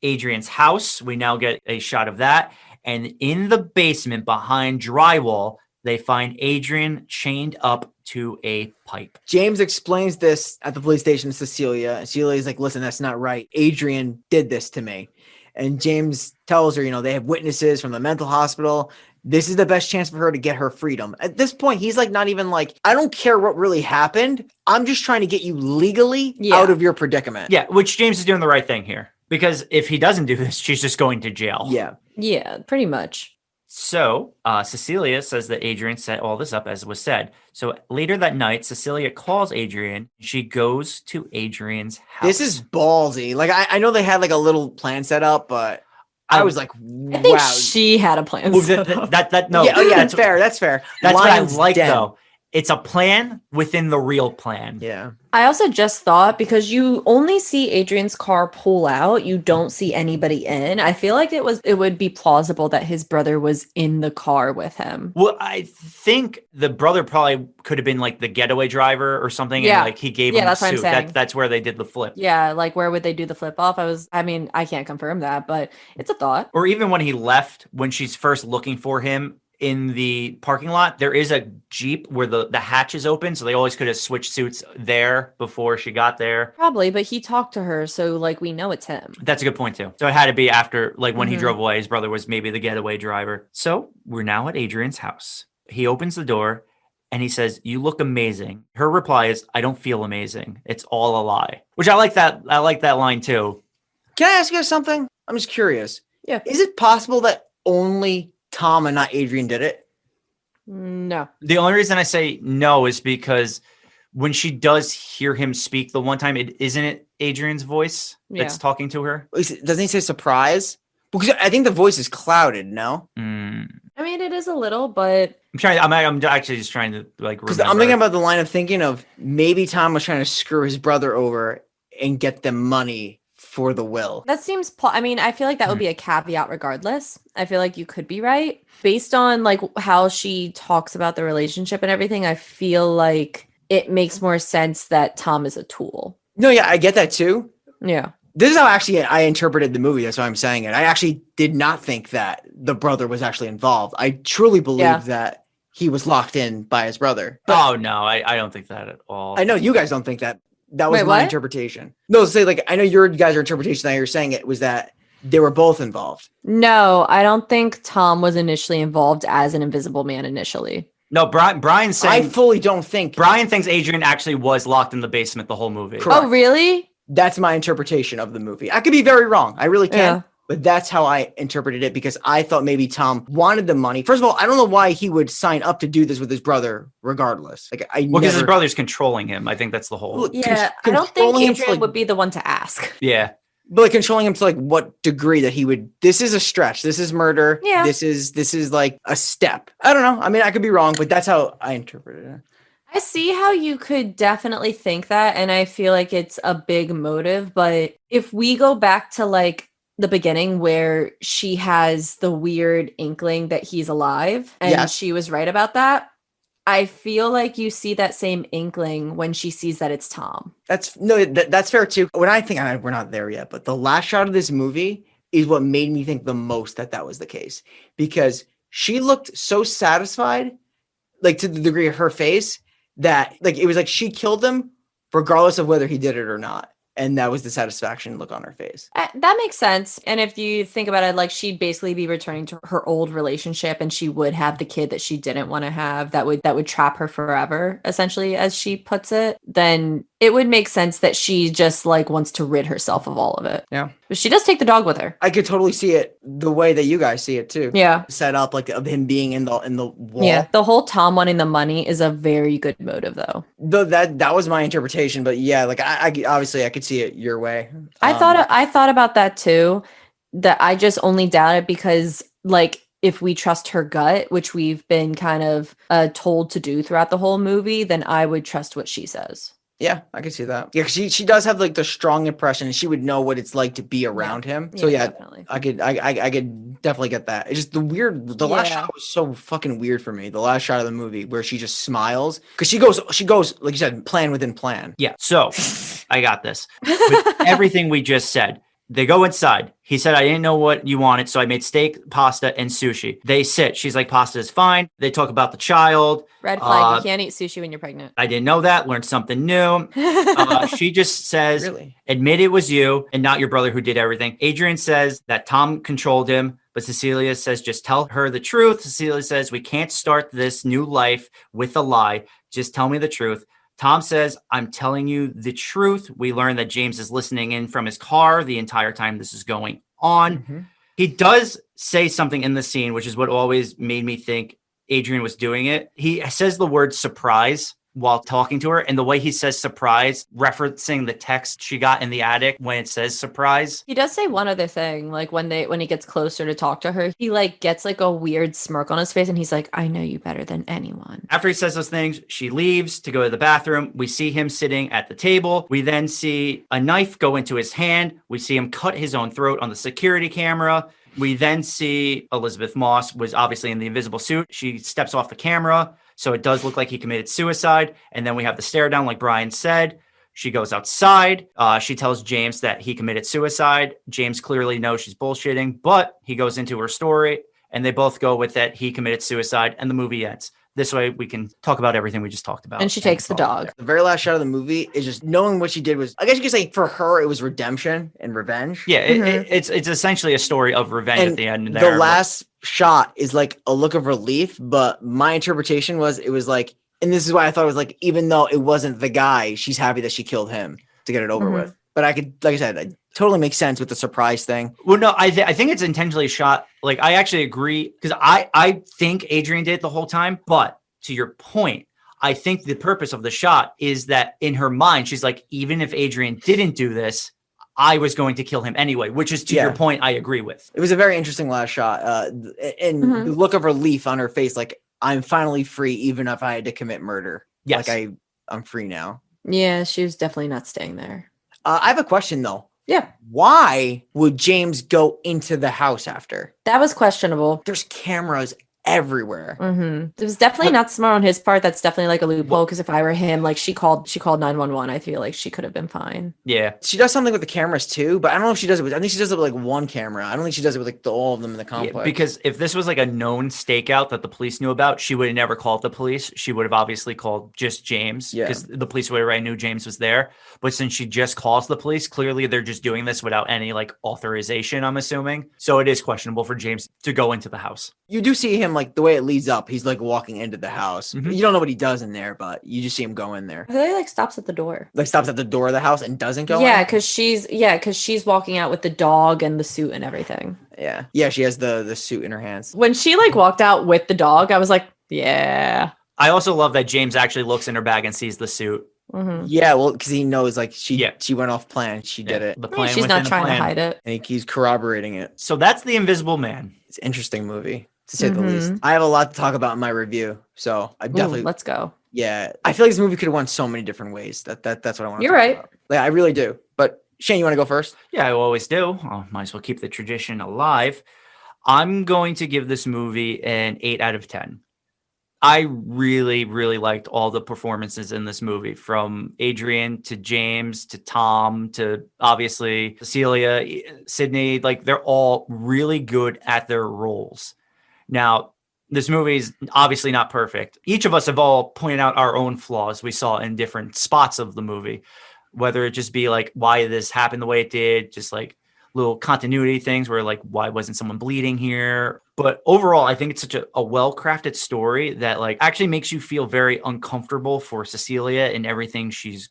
Adrian's house. We now get a shot of that. And in the basement behind drywall, they find Adrian chained up to a pipe. James explains this at the police station to Cecilia. Cecilia's like, listen, that's not right. Adrian did this to me. And James tells her, they have witnesses from the mental hospital. This is the best chance for her to get her freedom. At this point, he's like, not even like, I don't care what really happened. I'm just trying to get you legally out of your predicament. Yeah, which James is doing the right thing here. Because if he doesn't do this, she's just going to jail. Yeah. Yeah, pretty much. So Cecilia says that Adrian set all this up as was said. So later that night, Cecilia calls Adrian. She goes to Adrian's house. This is ballsy. Like, I know they had like a little plan set up, but I was like, I think wow. she had a plan. Well, set up. no. Yeah, That's that's fair. That's fair. That's what I Lion's like, den. though. It's a plan within the real plan. Yeah. I also just thought because you only see Adrian's car pull out, you don't see anybody in. I feel like it would be plausible that his brother was in the car with him. Well, I think the brother probably could have been like the getaway driver or something. Yeah. And like he gave Yeah, him that's the what I'm suit. saying. That's where they did the flip. Yeah, like where would they do the flip off? I can't confirm that, but it's a thought. Or even when he left, when she's first looking for him in the parking lot, there is a Jeep where the hatch is open. So they always could have switched suits there before she got there. Probably, but he talked to her, so like we know it's him. That's a good point too. So it had to be after, like when he Mhm. drove away, his brother was maybe the getaway driver. So we're now at Adrian's house. He opens the door and he says, "You look amazing." Her reply is, "I don't feel amazing. It's all a lie." Which I like that. I like that line too. Can I ask you something? I'm just curious. Yeah. Is it possible that only Tom and not Adrian did it? No. The only reason I say no is because when she does hear him speak the one time, isn't it Adrian's voice that's Yeah. talking to her? Doesn't he say surprise? Because I think the voice is clouded, no? I mean, it is a little, but I'm actually just trying to like Because remember. I'm thinking about the line of thinking of maybe Tom was trying to screw his brother over and get them money for the will. That seems, I mean, I feel like that would be a caveat regardless. I feel like you could be right. Based on like how she talks about the relationship and everything, I feel like it makes more sense that Tom is a tool. No, yeah, I get that too. Yeah. This is how actually I interpreted the movie. That's why I'm saying it. I actually did not think that the brother was actually involved. I truly believed that he was locked in by his brother. But Oh no, I don't think that at all. I know you guys don't think that. That was Wait, my what? interpretation. No, say like I know your guys' interpretation that you're saying it was that they were both involved. No, I don't think Tom was initially involved as an invisible man initially. No, Brian's I saying fully don't think Brian thinks Adrian actually was locked in the basement the whole movie. Correct. Oh, really? That's my interpretation of the movie. I could be very wrong. I really can. Yeah. But that's how I interpreted it because I thought maybe Tom wanted the money. First of all, I don't know why he would sign up to do this with his brother regardless. Like Because his brother's controlling him. I think that's the whole. Look, Yeah, I don't think controlling him to, Adrian like- would be the one to ask. Yeah. But like controlling him to like what degree that he would, this is a stretch. This is murder. Yeah. This is like a step. I don't know. I mean, I could be wrong, but that's how I interpreted it. I see how you could definitely think that, and I feel like it's a big motive. But if we go back to like the beginning where she has the weird inkling that he's alive, and Yes. she was right about that, I feel like you see that same inkling when she sees that it's Tom. That's fair too. When I think we're not there yet, but the last shot of this movie is what made me think the most that was the case because she looked so satisfied, like to the degree of her face that like it was like she killed him regardless of whether he did it or not. And that was the satisfaction look on her face. That makes sense. And if you think about it, like she'd basically be returning to her old relationship and she would have the kid that she didn't want to have that would trap her forever, essentially, as she puts it, then it would make sense that she just like wants to rid herself of all of it. Yeah. But she does take the dog with her. I could totally see it the way that you guys see it too. Yeah. Set up like of him being in the wall. Yeah. The whole Tom wanting the money is a very good motive though. Though that was my interpretation, but yeah, like I obviously I could see it your way. I thought about that too. That I just only doubt it because like if we trust her gut, which we've been kind of told to do throughout the whole movie, then I would trust what she says. Yeah, I can see that. Yeah, she does have like the strong impression, and she would know what it's like to be around him. So yeah, definitely. I could definitely get that. It's just the last shot was so fucking weird for me. The last shot of the movie where she just smiles because she goes like you said, plan within plan. Yeah. So I got this. With everything we just said, they go inside. He said, I didn't know what you wanted, so I made steak, pasta, and sushi. They sit. She's like, pasta is fine. They talk about the child. Red flag. You can't eat sushi when you're pregnant. I didn't know that. Learned something new. She just says, Really? admit it was you and not your brother who did everything. Adrian says that Tom controlled him, but Cecilia says, just tell her the truth. Cecilia says, we can't start this new life with a lie. Just tell me the truth. Tom says, I'm telling you the truth. We learn that James is listening in from his car the entire time this is going on. Mm-hmm. He does say something in the scene, which is what always made me think Adrian was doing it. He says the word surprise while talking to her. And the way he says surprise, referencing the text she got in the attic when it says surprise. He does say one other thing, like when he gets closer to talk to her, he like gets like a weird smirk on his face and he's like, I know you better than anyone. After he says those things, she leaves to go to the bathroom. We see him sitting at the table. We then see a knife go into his hand. We see him cut his own throat on the security camera. We then see Elizabeth Moss was obviously in the invisible suit. She steps off the camera. So it does look like he committed suicide. And then we have the stare down, like Brian said. She goes outside. She tells James that he committed suicide. James clearly knows she's bullshitting, but he goes into her story and they both go with that he committed suicide and the movie ends. This way we can talk about everything we just talked about. And she takes the dog. The very last shot of the movie is just knowing what she did was, I guess you could say for her, it was redemption and revenge. Yeah, it's essentially a story of revenge And at the end. the last shot is like a look of relief, but my interpretation was it was like, and this is why I thought it was like, even though it wasn't the guy, she's happy that she killed him to get it over with. But I could, like I said, it totally makes sense with the surprise thing. Well, no, I think it's intentionally shot. Like, I actually agree because I think Adrian did it the whole time. But to your point, I think the purpose of the shot is that in her mind, she's like, even if Adrian didn't do this, I was going to kill him anyway, which is to your point, I agree with. It was a very interesting last shot. And the look of relief on her face, like, I'm finally free, even if I had to commit murder. Yes. Like, I'm free now. Yeah, she was definitely not staying there. I have a question, though, Yeah. Why would James go into the house after? That was questionable. There's cameras everywhere. It was definitely What- not smart on his part. That's definitely like a loophole. Because if I were him, like she called 911. I feel like she could have been fine. Yeah. She does something with the cameras too, but I don't know if she does it with, I think she does it with like one camera. I don't think she does it with like all of them in the Yeah, complex. because if this was like a known stakeout that the police knew about, she would have never called the police. She would have obviously called just James Yeah. because the police would have already knew James was there. But since she just calls the police, clearly they're just doing this without any like authorization, I'm assuming. So it is questionable for James to go into the house. You do see him like the way it leads up. He's like walking into the house. Mhm. You don't know what he does in there, but you just see him go in there. I feel like, stops at the door. Like stops at the door of the house and doesn't go Yeah, in. because she's walking out with the dog and the suit and everything. Yeah. Yeah, she has the suit in her hands. When she like walked out with the dog, I was like, yeah. I also love that James actually looks in her bag and sees the suit. Mhm. Yeah, well, because he knows like she Yeah. went off plan. She did it. The Yeah, plan she's within not the trying to plan. hide it. And he's corroborating it. So that's The Invisible Man. It's an interesting movie, to say the least. Mhm. I have a lot to talk about in my review. So I Ooh, definitely let's go. yeah. I feel like this movie could have won so many different ways. That's what I want to You're talk right. about. Like, I really do. But Shane, you want to go first? Yeah, I always do. Might as well keep the tradition alive. I'm going to give this movie an 8 out of 10. I really, really liked all the performances in this movie, from Adrian to James to Tom to obviously Cecilia, Sydney. Like, they're all really good at their roles. Now, this movie is obviously not perfect. Each of us have all pointed out our own flaws we saw in different spots of the movie, whether it just be like why this happened the way it did, just like little continuity things where like, why wasn't someone bleeding here? But overall, I think it's such a well-crafted story that like actually makes you feel very uncomfortable for Cecilia and everything she's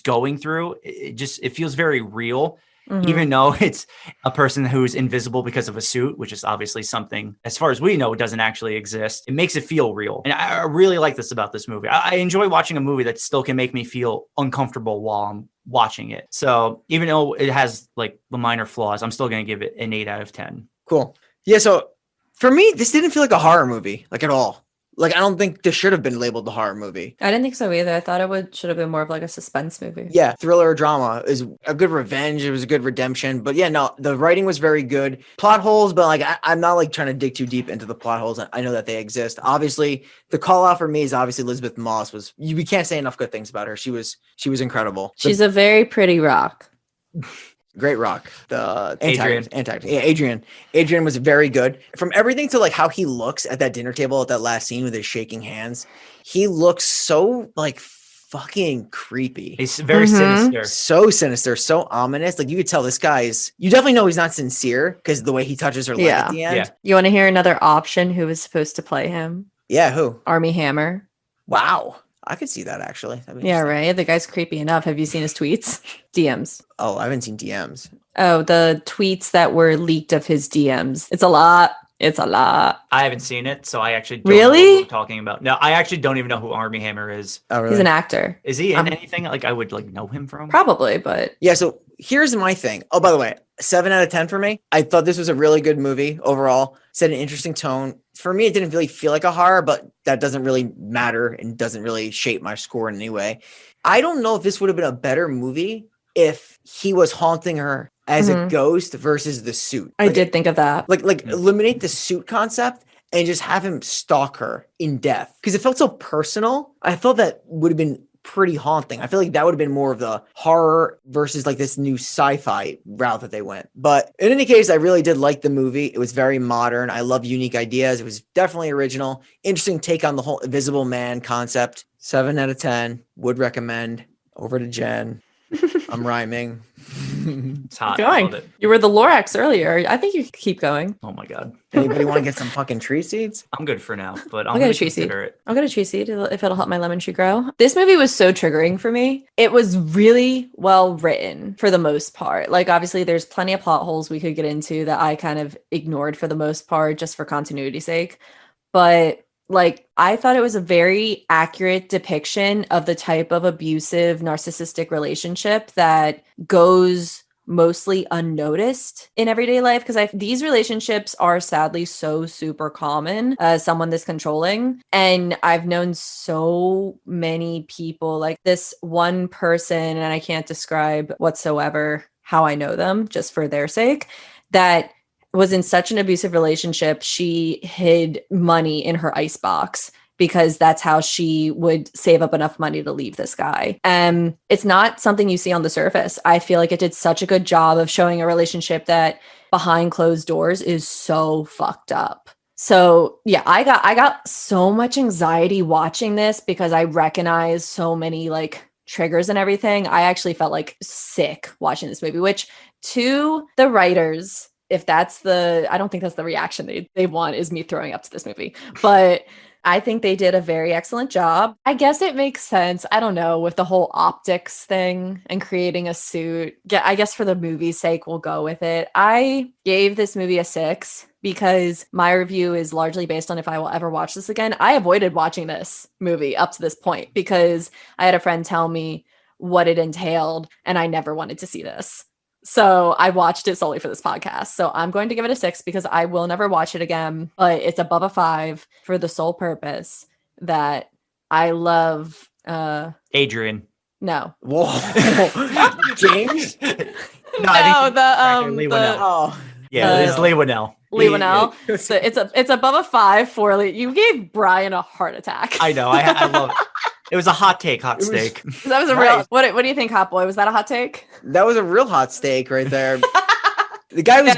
going through. It feels very real, Mhm. even though it's a person who's invisible because of a suit, which is obviously something, as far as we know, doesn't actually exist. It makes it feel real. And I really like this about this movie. I enjoy watching a movie that still can make me feel uncomfortable while I'm watching it. So even though it has like the minor flaws, I'm still going to give it an 8 out of 10. Cool. Yeah, so for me, this didn't feel like a horror movie, like at all. Like, I don't think this should have been labeled a horror movie. I didn't think so either. I thought it should have been more of like a suspense movie. Yeah, thriller or drama is a good revenge. It was a good redemption. But yeah, no, the writing was very good. Plot holes, but like I'm not like trying to dig too deep into the plot holes. I know that they exist. Obviously, the call out for me is obviously Elizabeth Moss we can't say enough good things about her. She was incredible. She's a very pretty rock. Great rock. The Adrian. antagonist. Yeah, Adrian was very good. From everything to like how he looks at that dinner table at that last scene with his shaking hands, he looks so like fucking creepy. It's very Mhm. sinister. So sinister, so ominous. Like you could tell this guy's. You definitely know he's not sincere because the way he touches her leg Yeah. at the end. Yeah. You want to hear another option who was supposed to play him? Yeah. Who? Army Hammer. Wow. I could see that actually. That'd be Yeah, interesting. right. The guy's creepy enough. Have you seen his tweets? DMs. Oh, I haven't seen DMs. Oh, the tweets that were leaked of his DMs. It's a lot. It's a lot. I haven't seen it, so I actually don't know Really? what we're talking about. No, I actually don't even know who Army Hammer is. Oh, really? He's an actor. Is he in Um, anything like I would like know him from? Probably, but Yeah, so here's my thing. Oh, by the way, 7 out of 10 for me. I thought this was a really good movie overall. Set an interesting tone. For me, it didn't really feel like a horror, but that doesn't really matter and doesn't really shape my score in any way. I don't know if this would have been a better movie if he was haunting her as a Mhm. ghost versus the suit. I did think of that. Like eliminate the suit concept and just have him stalk her in death. Because it felt so personal. I thought that would have been pretty haunting. I feel like that would have been more of the horror versus like this new sci-fi route that they went. But in any case, I really did like the movie. It was very modern. I love unique ideas. It was definitely original. Interesting take on the whole Invisible Man concept. 7 out of 10. Would recommend. Over to Jen. I'm rhyming. It's hot. Keep I going. love it. You were the Lorax earlier. I think you could keep going. Oh my god, Anybody want to get some fucking tree seeds? I'm good for now, but I'm I'll get gonna a tree seed. consider it. I'll get a tree seed if it'll help my lemon tree grow. This movie was so triggering for me. It was really well written for the most part. Like, obviously, there's plenty of plot holes we could get into that I kind of ignored for the most part, just for continuity's sake. But like, I thought it was a very accurate depiction of the type of abusive, narcissistic relationship that goes mostly unnoticed in everyday life, because these relationships are sadly so super common as someone this controlling. And I've known so many people, like this one person, and I can't describe whatsoever how I know them, just for their sake, that was in such an abusive relationship. She hid money in her icebox because that's how she would save up enough money to leave this guy. And it's not something you see on the surface. I feel like it did such a good job of showing a relationship that behind closed doors is so fucked up. So yeah, I got so much anxiety watching this because I recognize so many like triggers and everything. I actually felt like sick watching this movie, which to the writers, if that's I don't think that's the reaction they want, is me throwing up to this movie. But I think they did a very excellent job. I guess it makes sense. I don't know, with the whole optics thing and creating a suit. Yeah, I guess for the movie's sake, we'll go with it. I gave this movie a 6 because my review is largely based on if I will ever watch this again. I avoided watching this movie up to this point because I had a friend tell me what it entailed and I never wanted to see this. So I watched it solely for this podcast. So I'm going to give it a 6 because I will never watch it again, but it's above a 5 for the sole purpose that I love Adrian. no. Whoa. James? No, the Leigh Whanell. Oh. Yeah, it's Leigh Whanell. Leigh Whanell. So it's above a 5 for you gave Brian a heart attack. I know. I love it. It was a hot steak. That was a Nice. real. What do you think, Hot Boy? Was that a hot take? That was a real hot steak right there. The guy was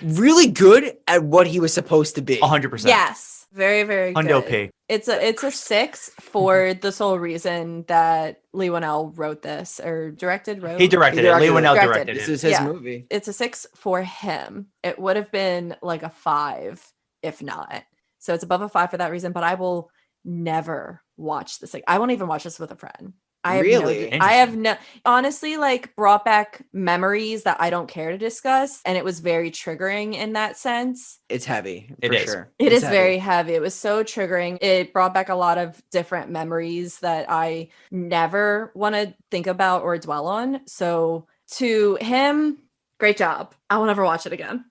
really good at what he was supposed to be. 100%. Yes, very very Hundo good. P. It's a 6 for the sole reason that Leigh Whanell wrote this or directed. He directed it. Leigh Whanell Directed. directed This it. is his Yeah. movie. It's a 6 for him. It would have been like a 5 if not. So it's above a 5 for that reason. But I will never watch this. Like I won't even watch this with a friend. Really? I have no honestly like brought back memories that I don't care to discuss, and it was very triggering in that sense. It's heavy. It For is. sure. It It's is very heavy. It was so triggering. It brought back a lot of different memories that I never want to think about or dwell on. So to him, great job. I will never watch it again.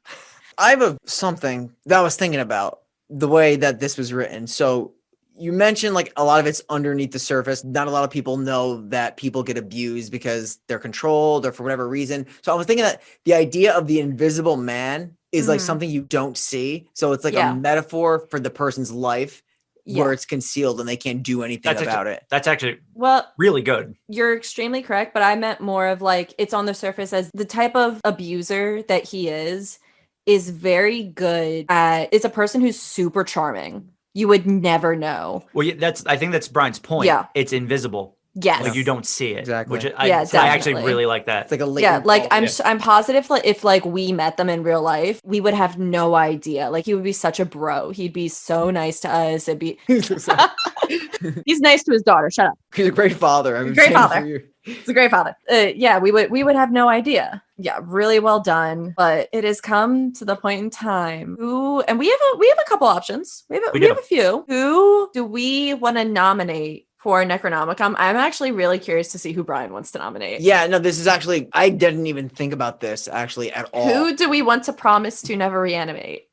I have something that I was thinking about the way that this was written. So you mentioned like a lot of it's underneath the surface. Not a lot of people know that people get abused because they're controlled or for whatever reason. So I was thinking that the idea of the invisible man is like Mhm. something you don't see. So it's like Yeah. a metaphor for the person's life Yeah. where it's concealed and they can't do anything about it. That's actually Well, really good. you're extremely correct, but I meant more of like it's on the surface as the type of abuser that he is very good at. It's a person who's super charming. You would never know. Well, yeah, I think that's Brian's point. Yeah. It's invisible. Yes. Like you don't see it. Exactly. Which Yeah, I actually definitely. really like that. It's like a Yeah, latent like quality. I'm positive like if like we met them in real life, we would have no idea. Like he would be such a bro. He'd be so nice to us. It'd be He's nice to his daughter. Shut up. He's a great father. I've been Great saying father. for years. It's a great father. Yeah, we would have no idea. Yeah, really well done. But it has come to the point in time. And we have a couple options. We do. have a few. Who do we want to nominate for Necronomicon? I'm actually really curious to see who Brian wants to nominate. Yeah, no, this is actually, I didn't even think about this actually at all. Who do we want to promise to never reanimate?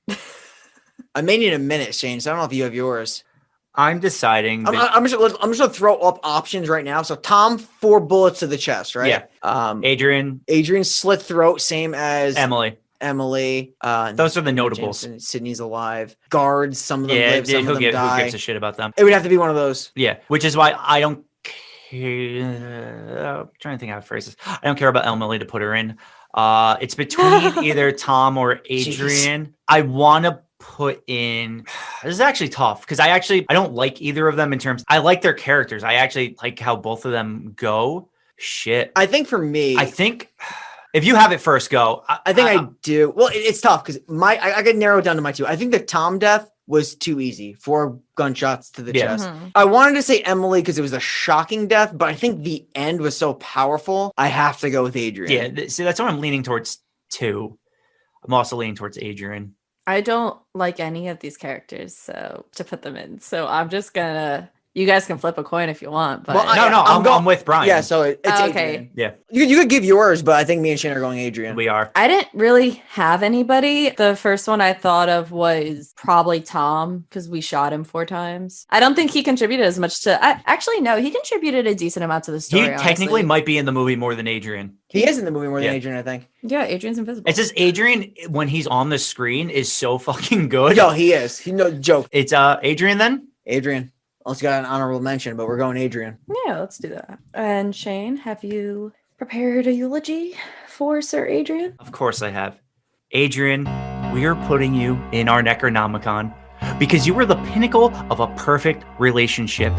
I may need a minute, Shane, so I don't know if you have yours. I'm deciding. I'm just gonna throw up options right now. So Tom, 4 bullets to the chest, right? Yeah. Adrian, Adrian's slit throat, same as Emily. Those are the notables. Sydney's alive. Guards, some of them Yeah, live, some of them who die. gives a shit about them? It would have to be one of those. Yeah, which is why I don't care. I'm trying to think how to phrase this. I don't care about Emily to put her in. It's between either Tom or Adrian. Jeez. I want to put in. This is actually tough because I don't like either of them in terms. I like their characters. I actually like how both of them go. Shit. I think for me, I think if you have it first, go. I think I do. Well, it's tough because I could narrow it down to my 2. I think the Tom death was too easy. 4 gunshots to the chest. Mhm. I wanted to say Emily because it was a shocking death, but I think the end was so powerful. I have to go with Adrian. Yeah. See, that's what I'm leaning towards too. I'm also leaning towards Adrian. I don't like any of these characters, so to put them in. So I'm just gonna You guys can flip a coin if you want, but Well, I'm with Brian. Yeah, so it's okay. Adrian. Yeah. You could give yours, but I think me and Shane are going Adrian. We are. I didn't really have anybody. The first one I thought of was probably Tom because we shot him 4 times. I don't think he contributed as much to. Actually, no, he contributed a decent amount to the story. He technically honestly. might be in the movie more than Adrian. He is in the movie more than Yeah. Adrian, I think. Yeah, Adrian's invisible. It's just Adrian, when he's on the screen, is so fucking good. Yo, he is. He no joke. It's Adrian then? Adrian. Also got an honorable mention, but we're going Adrian. Yeah, let's do that. And Shane, have you prepared a eulogy for Sir Adrian? Of course I have. Adrian, we are putting you in our Necronomicon because you were the pinnacle of a perfect relationship.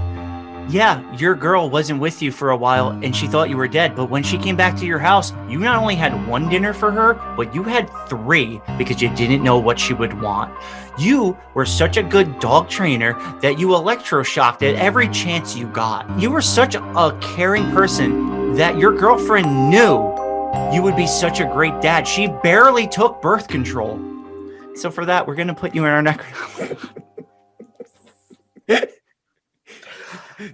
Yeah, your girl wasn't with you for a while and she thought you were dead, but when she came back to your house, you not only had 1 dinner for her, but you had 3 because you didn't know what she would want. You were such a good dog trainer that you electroshocked at every chance you got. You were such a caring person that your girlfriend knew you would be such a great dad. She barely took birth control. So for that, we're going to put you in our Necronomicon.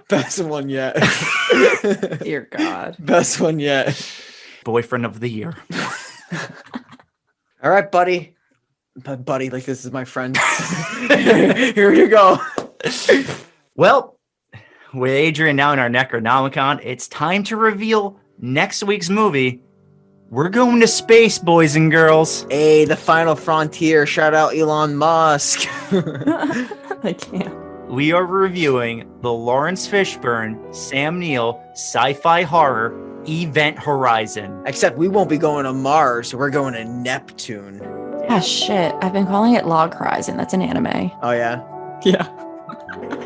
Best one yet. Dear God. Best one yet. Boyfriend of the year. All right, buddy. Buddy, like this is my friend. Here you go. Well, with Adrian now in our Necronomicon, it's time to reveal next week's movie. We're going to space, boys and girls. Hey, the final frontier. Shout out Elon Musk. I can't. We are reviewing the Lawrence Fishburne, Sam Neill sci-fi horror Event Horizon. Except we won't be going to Mars. We're going to Neptune. Ah, shit. I've been calling it Log Horizon. That's an anime. Oh, yeah? Yeah.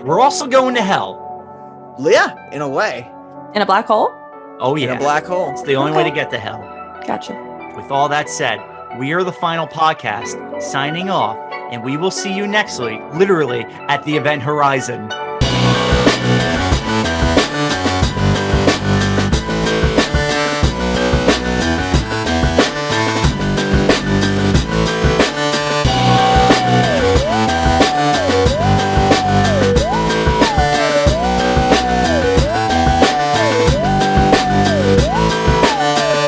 We're also going to hell. Yeah, in a way. In a black hole? Oh In yeah, a black hole. it's the only way to get to hell. Gotcha. With all that said, we are the final podcast, signing off, and we will see you next week, literally at the Event Horizon.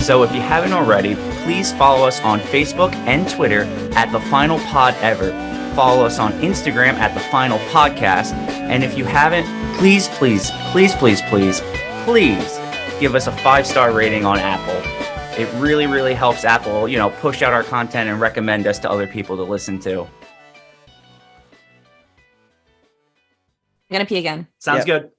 So if you haven't already, please follow us on Facebook and Twitter at The Final Pod Ever. Follow us on Instagram at The Final Podcast. And if you haven't, please give us a 5-star rating on Apple. It really, really helps Apple, push out our content and recommend us to other people to listen to. I'm going to pee again. Sounds Yep. good.